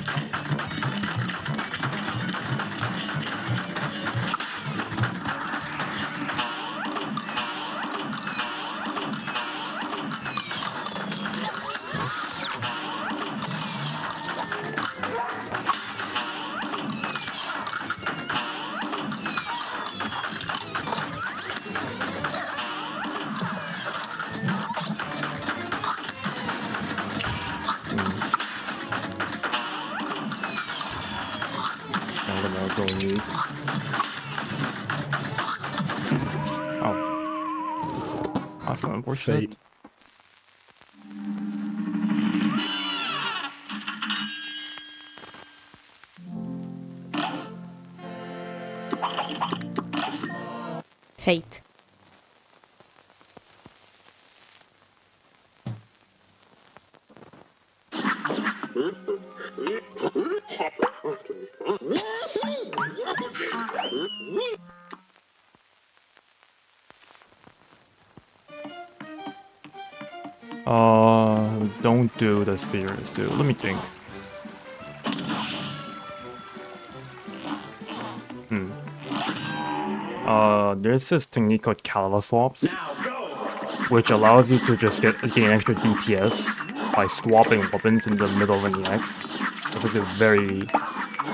I'm gonna go nuke. Oh. That's not unfortunate. Fate. Fate. Don't do the spheres, dude. Let me think. There's this technique called caliber swaps, which allows you to just gain extra DPS by swapping weapons in the middle of an EX. That's like a very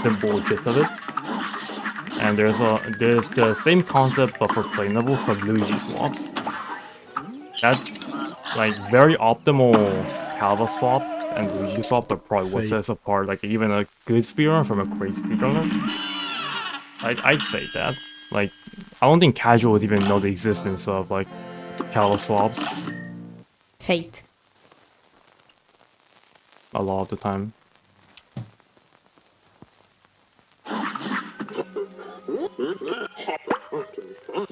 simple gist of it. And there's the same concept but for plane levels called Luigi swaps. That's like very optimal caliber swap and Luigi swap, but probably what sets apart like even a good speedrunner from a great speedrunner. I'd say that. Like, I don't think casuals even know the existence of like caliber swaps Fate. a lot of the time.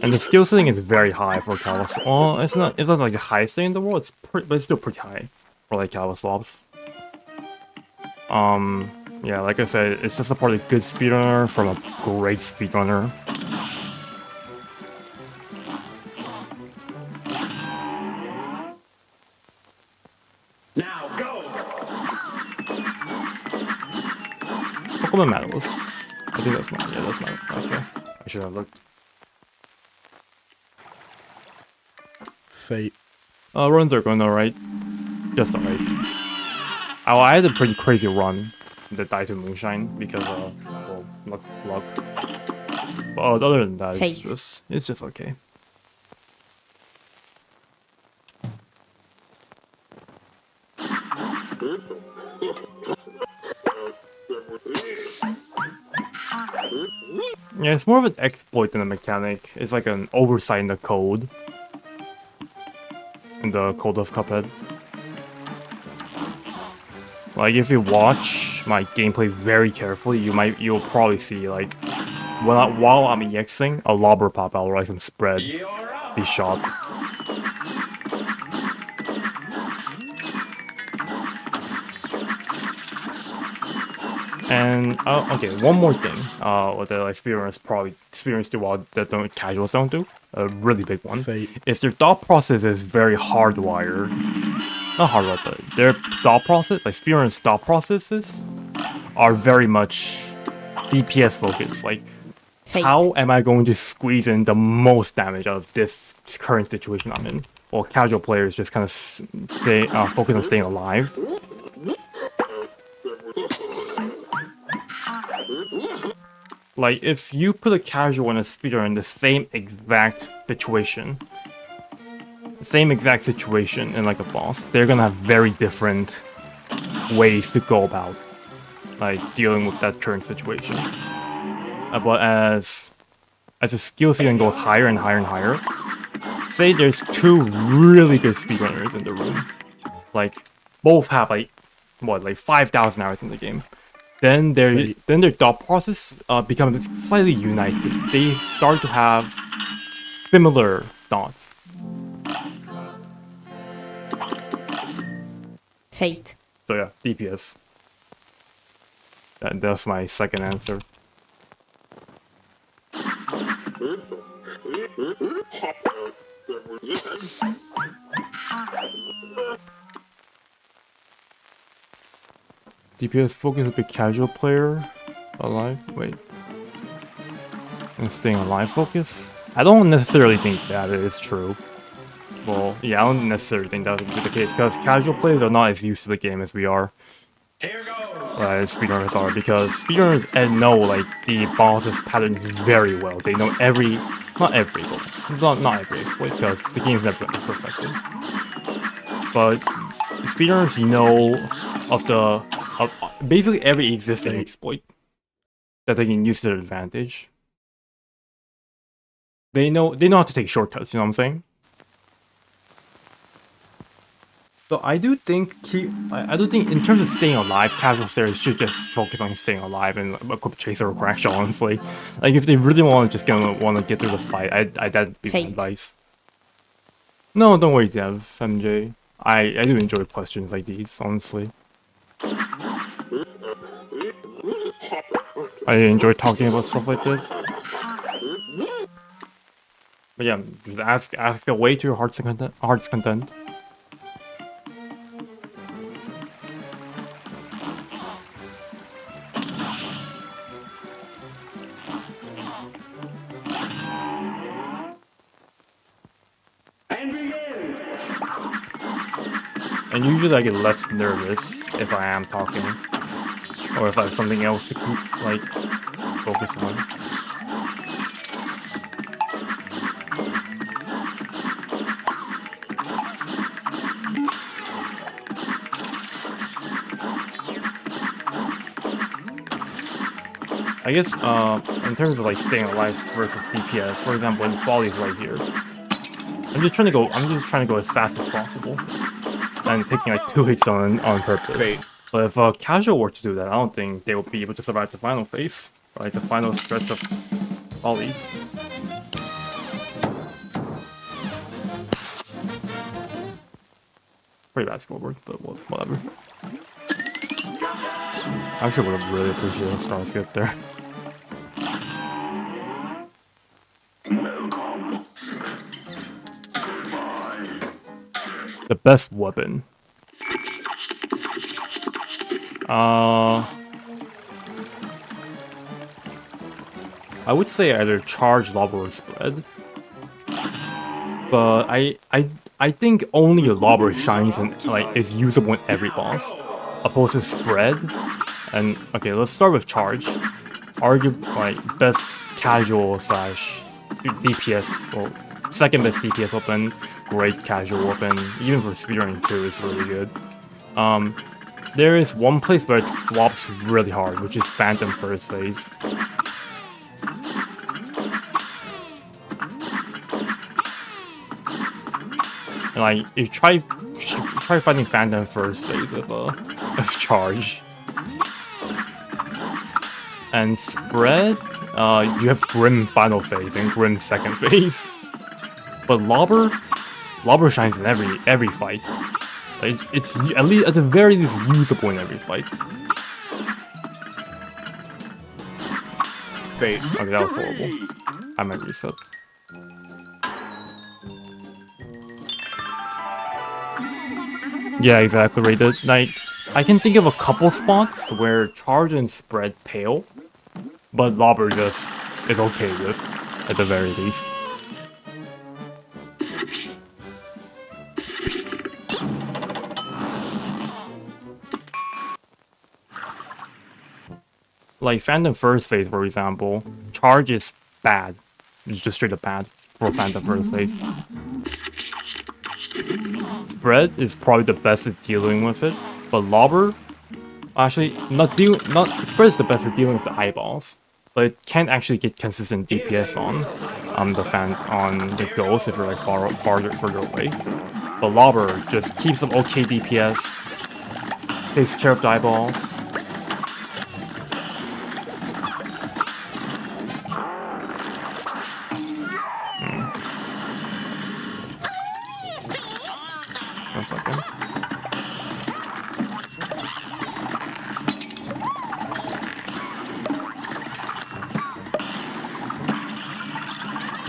And the skill setting is very high for caliber swaps. Well, it's not like the highest thing in the world, but it's still pretty high for like caliber swaps. Yeah, like I said, it's just a part of a good speedrunner from a great speedrunner. Now go! Pokemon medals. I think that's mine. Yeah, that's mine. Okay. I should have looked. Fate. Runs are going alright. Just alright. I had a pretty crazy run that died to Moonshine because well, luck. But other than that, it's just okay. Yeah, it's more of an exploit than a mechanic. It's like an oversight in the code. In the code of Cuphead. Like if you watch my gameplay very carefully, you'll probably see like while I'm EXing, a lobber pop out or like some spread be shot. And okay, one more thing. What the speedrunners do well that casuals don't do. A really big one. Is their thought process is very hardwired. Not hardwired, but their thought process, like speedrunners' thought processes, are very much DPS focused. Like, how am I going to squeeze in the most damage out of this current situation I'm in? Well, casual players just kind of focus on staying alive. Like, if you put a casual and a speedrunner in the same exact situation in like a boss, they're gonna have very different ways to go about like dealing with that current situation. But as the skill ceiling goes higher and higher and higher, say there's two really good speedrunners in the room, like both have like 5,000 hours in the game. Then their thought process becomes slightly united. They start to have similar thoughts. Fate. So yeah, DPS. That's my second answer. DPS focus would be casual player. Alive? Wait. And staying alive focus? I don't necessarily think that is true. Well, yeah, I don't necessarily think that would be the case, because casual players are not as used to the game as we are. As speedrunners are, because speedrunners know like the boss's patterns very well. They know every, not every exploit, because the game's never been perfected. But speedrunners know of basically every existing exploit that they can use to their advantage. They know how to take shortcuts. You know what I'm saying? So I do think I do think in terms of staying alive, casual players should just focus on staying alive and equip Chaser or Crackshot, honestly. Like if they really want to get through the fight, that'd be my Fate. advice. No, don't worry, Dev, MJ. I do enjoy questions like these, honestly. I enjoy talking about stuff like this. But yeah, just ask away to your heart's content. And begin. And usually I get less nervous if I am talking, or if I have something else to keep like focused on. I guess in terms of like staying alive versus DPS, for example, when quality is right here, I'm just trying to go as fast as possible, and taking like 2 hits on purpose. Wait. But if a casual were to do that, I don't think they would be able to survive the final phase, right? The final stretch of volleys. Pretty bad scoreboard, but whatever. I actually would have really appreciated a star skip there. The best weapon. I would say either charge, lobber, or spread. But I think only lobber shines and like is usable in every boss, opposed to spread. And okay, let's start with charge. Like best casual slash DPS, well, second best DPS weapon, great casual weapon, even for speedrunning too, is really good. There is one place where it flops really hard, which is Phantom first phase. And like, you try fighting Phantom first phase of charge. And spread, you have Grim final phase and Grim second phase. But lobber shines in every fight. It's at least at the very least usable in every fight. Fate. Okay, that was horrible. I might reset. Yeah, exactly right. Like, I can think of a couple spots where charge and spread pale, but lobber just is okay with, at the very least. Like Phantom first phase, for example, charge is bad. It's just straight up bad for Phantom first phase. Spread is probably the best at dealing with it, but lobber, actually spread is the best at dealing with the eyeballs, but it can't actually get consistent DPS on the ghost if you're like further away. But lobber just keeps them okay DPS, takes care of the eyeballs. One second.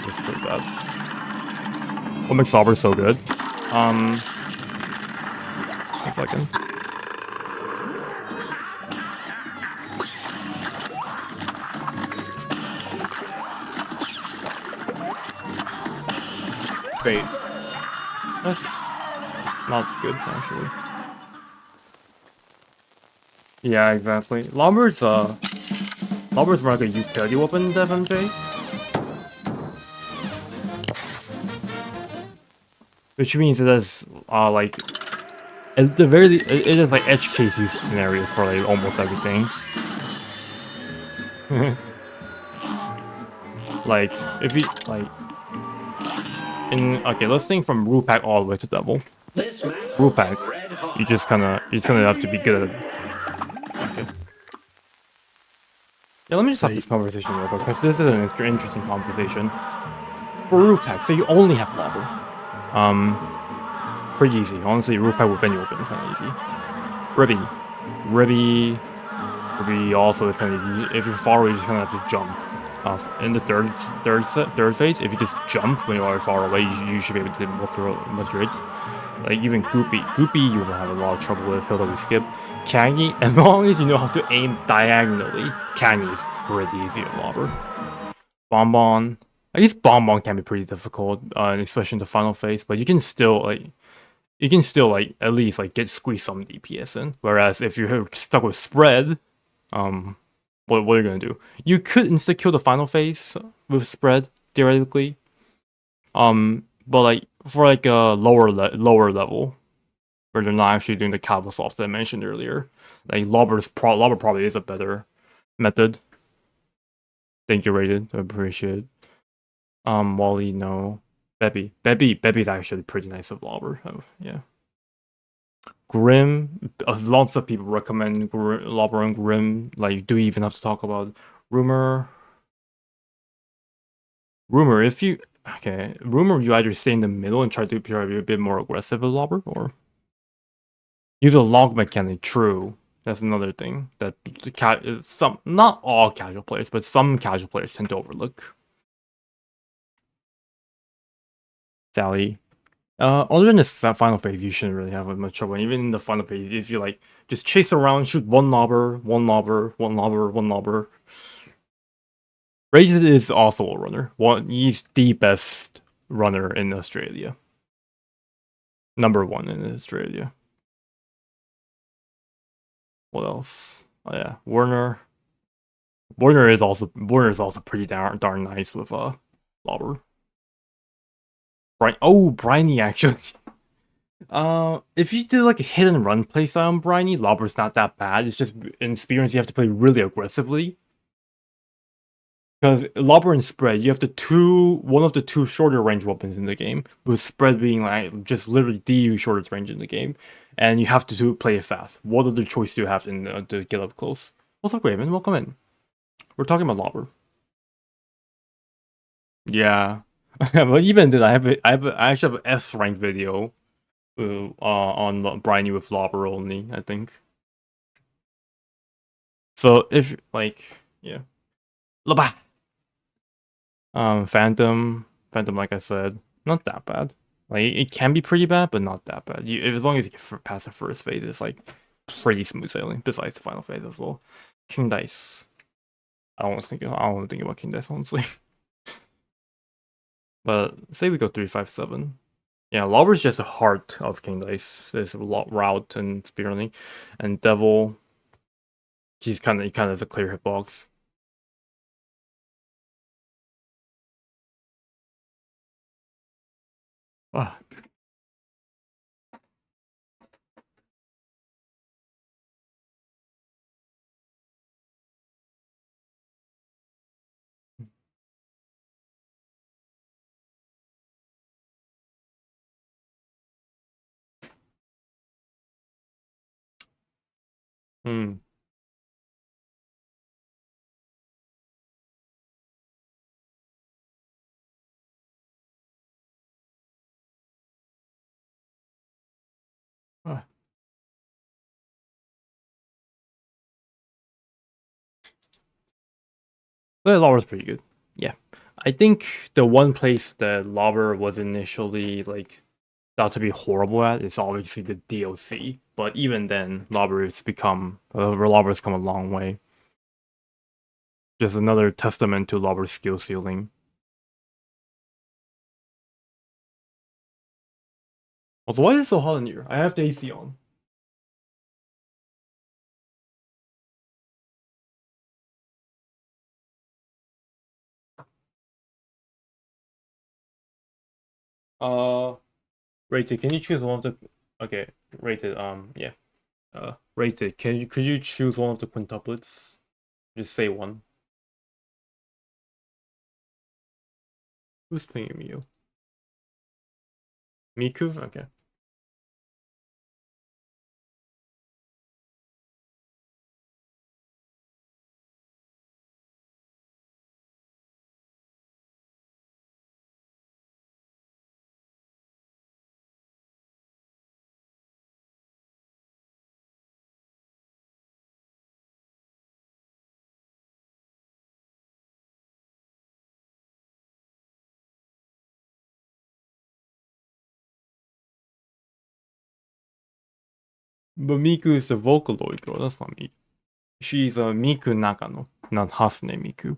This is pretty bad. What makes lobber so good? One second. Fate. That's not good, actually. Yeah, exactly. Lobber's more like a utility weapon than FMJ. Which means it is like at the very it is like edge case use scenarios for like almost everything. Like if you like okay, let's think from Rupak all the way to Devil. Rupak, you just kinda have to be good at it. Okay. Yeah, let me just have this conversation real quick, because this is an interesting conversation. For Rupak, so you only have Lobber. Pretty easy. Honestly, Rupak with any weapon is kinda easy. Ribby also is kind of easy. If you're far away, you just kind of have to jump. In the third phase, if you just jump when you are far away, you should be able to hit multiple hits. Like even Goopy you will have a lot of trouble with. He'll always skip. Kangi, as long as you know how to aim diagonally, Kangi is pretty easy to lobber. Bonbon, I guess Bonbon can be pretty difficult, especially in the final phase. But you can still like at least like squeeze some DPS in. Whereas if you're stuck with spread, what are you gonna do? You could insta kill the final phase with spread theoretically, but like for like a lower level where they're not actually doing the Kava swaps that I mentioned earlier, like Lobber probably is a better method. Thank you, Rated. I appreciate it. Wally, no. Bebby's actually pretty nice with Lobber. Oh, yeah. Grim, lots of people recommend Lobber and Grim. Like, do we even have to talk about Rumor? Rumor, you either stay in the middle and try to be a bit more aggressive with Lobber, or use a log mechanic. True, that's another thing that not all casual players, but some casual players tend to overlook. Sally. Other than the final phase, you shouldn't really have much trouble. And even in the final phase, if you like just chase around, shoot one lobber. Rage is also a runner. He's the best runner in Australia. #1 in Australia. What else? Oh yeah, Werner. Werner is also pretty darn nice with lobber. Briny actually. If you do like a hit and run playstyle on Briny, Lobber's not that bad. It's just in Spearruns you have to play really aggressively. Because Lobber and Spread, you have one of the two shorter range weapons in the game, with Spread being like just literally the shortest range in the game, and you have to play it fast. What other choice do you have to get up close? What's up, Raven? Welcome in. We're talking about Lobber. Yeah, but even then, I actually have an S rank video on Briny with Lobber only, I think. So if like yeah, Lobber. Phantom, like I said, not that bad. Like it can be pretty bad, but not that bad. As long as you can pass the first phase, it's like pretty smooth sailing. Besides the final phase as well. King Dice. I don't want to think about King Dice honestly. But say we go 357. Yeah, Lobber's just the heart of King Dice. There's a lot route and spearrunning, and Devil. He kind of has a clear hitbox. Ah. Hmm. Ah. But Lobber's pretty good. Yeah. I think the one place that Lobber was initially like thought to be horrible at is obviously the DLC. But even then, Lobber's come a long way. Just another testament to Lobber's skill ceiling. Also, why is it so hot in here? I have the AC on. Rated, can you choose one of the... Okay, rated, yeah. Rated, could you choose one of the quintuplets? Just say one. Who's playing Miyu? Miku? Okay. But Miku is the Vocaloid girl, that's not me. She's a Miku Nakano, not Hasune Miku.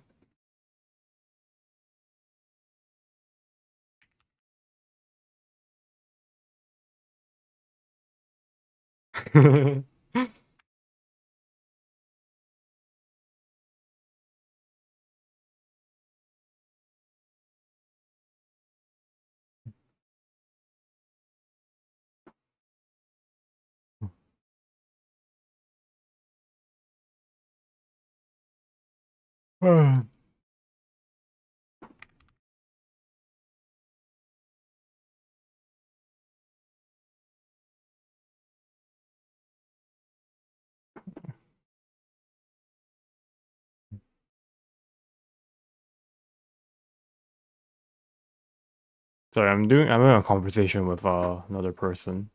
Sorry, I'm having a conversation with another person.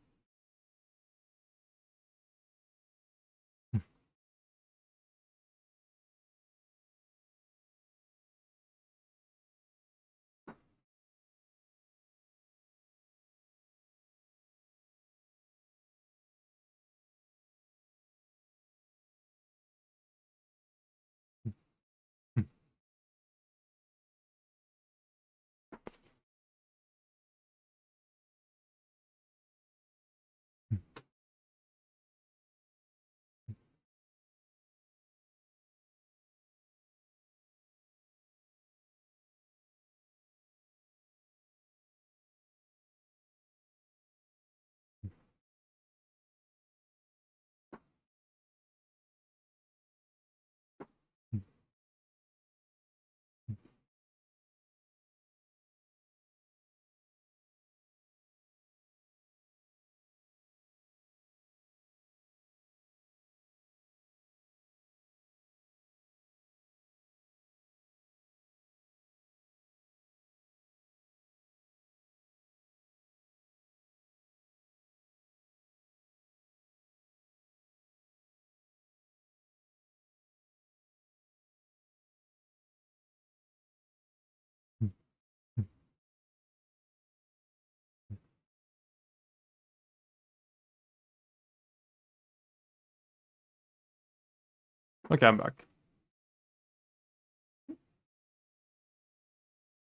Okay, I'm back.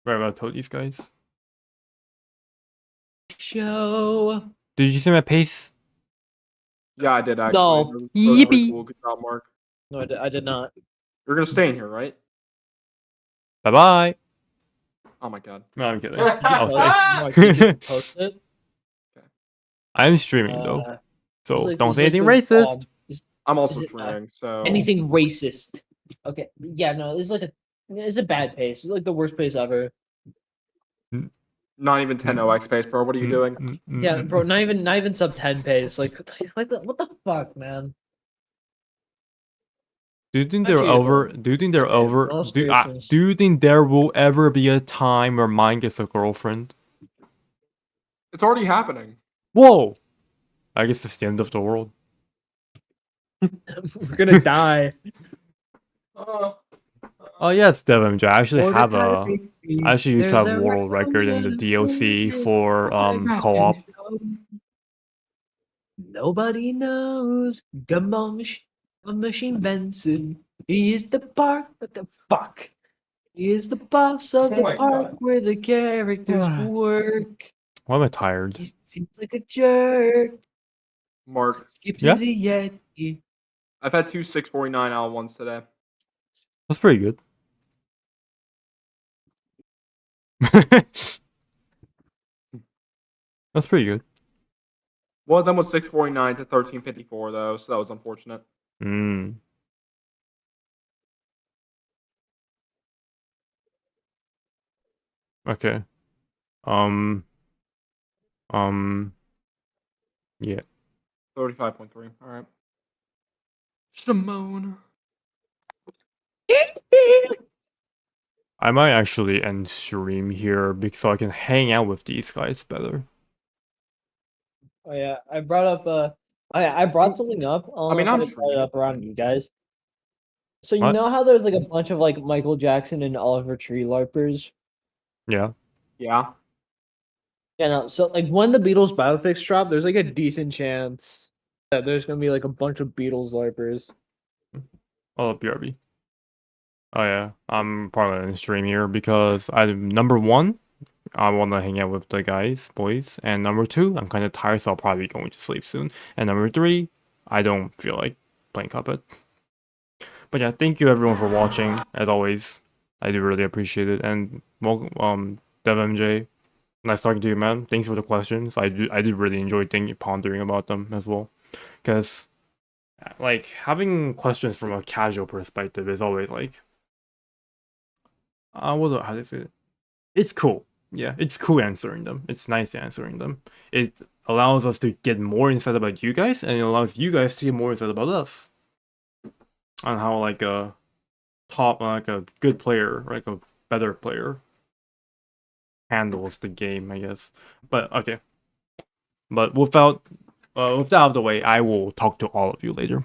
Where have I told these guys? Show. Did you see my pace? Yeah, I did actually. No. That was really Yippee. cool. Good job, Mark. No, I did not. You're gonna stay in here, right? Bye bye. Oh my god. No, I'm kidding. I'll Mark, did you stay. post it? I'm streaming though, so It's like- don't it's say like anything the, racist. I'm also Is it, streaming, so anything racist. Okay. Yeah, no, it's a bad pace. It's like the worst pace ever. not even 10 OX pace, bro. What are you doing? Yeah, bro, not even sub 10 pace. Like what the fuck, man? Do you think Actually, they're you over? don't. Do you think they're Yeah, over? all Do seriousness. you think there will ever be a time where mine gets a girlfriend? It's already happening. Whoa! I guess it's the end of the world. We're gonna die. Oh yes, Devin, I actually have a. I actually used to have world record in the DLC for co-op. Nobody knows. Machine Benson. He is the park. What the fuck? He is the boss of Oh the my park God. where the characters work. Why am I tired? He seems like a jerk. Mark, Skips Yeah. is a Yeti. I've had two 649 L1s today. That's pretty good. That's pretty good. One of them was 649 to 1354 though, so that was unfortunate. Mm. Okay. Um. Yeah. 35.3. All right. Shimon. I might actually end stream here because so I can hang out with these guys better. Oh yeah, I brought up I brought something up. I don't I mean, know I'm if I brought sure. it up around you guys. So you What? know how there's like a bunch of like Michael Jackson and Oliver Tree LARPers? Yeah. Yeah. Yeah, no, so like when the Beatles biopics drop, there's like a decent chance that there's gonna be like a bunch of Beatles LARPers. Oh, BRB. Oh yeah. I'm probably gonna stream here because number one, I want to hang out with the boys, and number two, I'm kind of tired, so I'll probably be going to sleep soon. And number three, I don't feel like playing Cuphead. But yeah, thank you everyone for watching. As always, I do really appreciate it. And welcome, DevMJ. Nice talking to you, man. Thanks for the questions. I did really enjoy pondering about them as well, because like having questions from a casual perspective is always like, how do I say it? It's cool. Yeah, it's cool answering them. It's nice answering them. It allows us to get more insight about you guys, and it allows you guys to get more insight about us on how like a good player, like a better player, handles the game, I guess. But okay. But with that out of the way, I will talk to all of you later.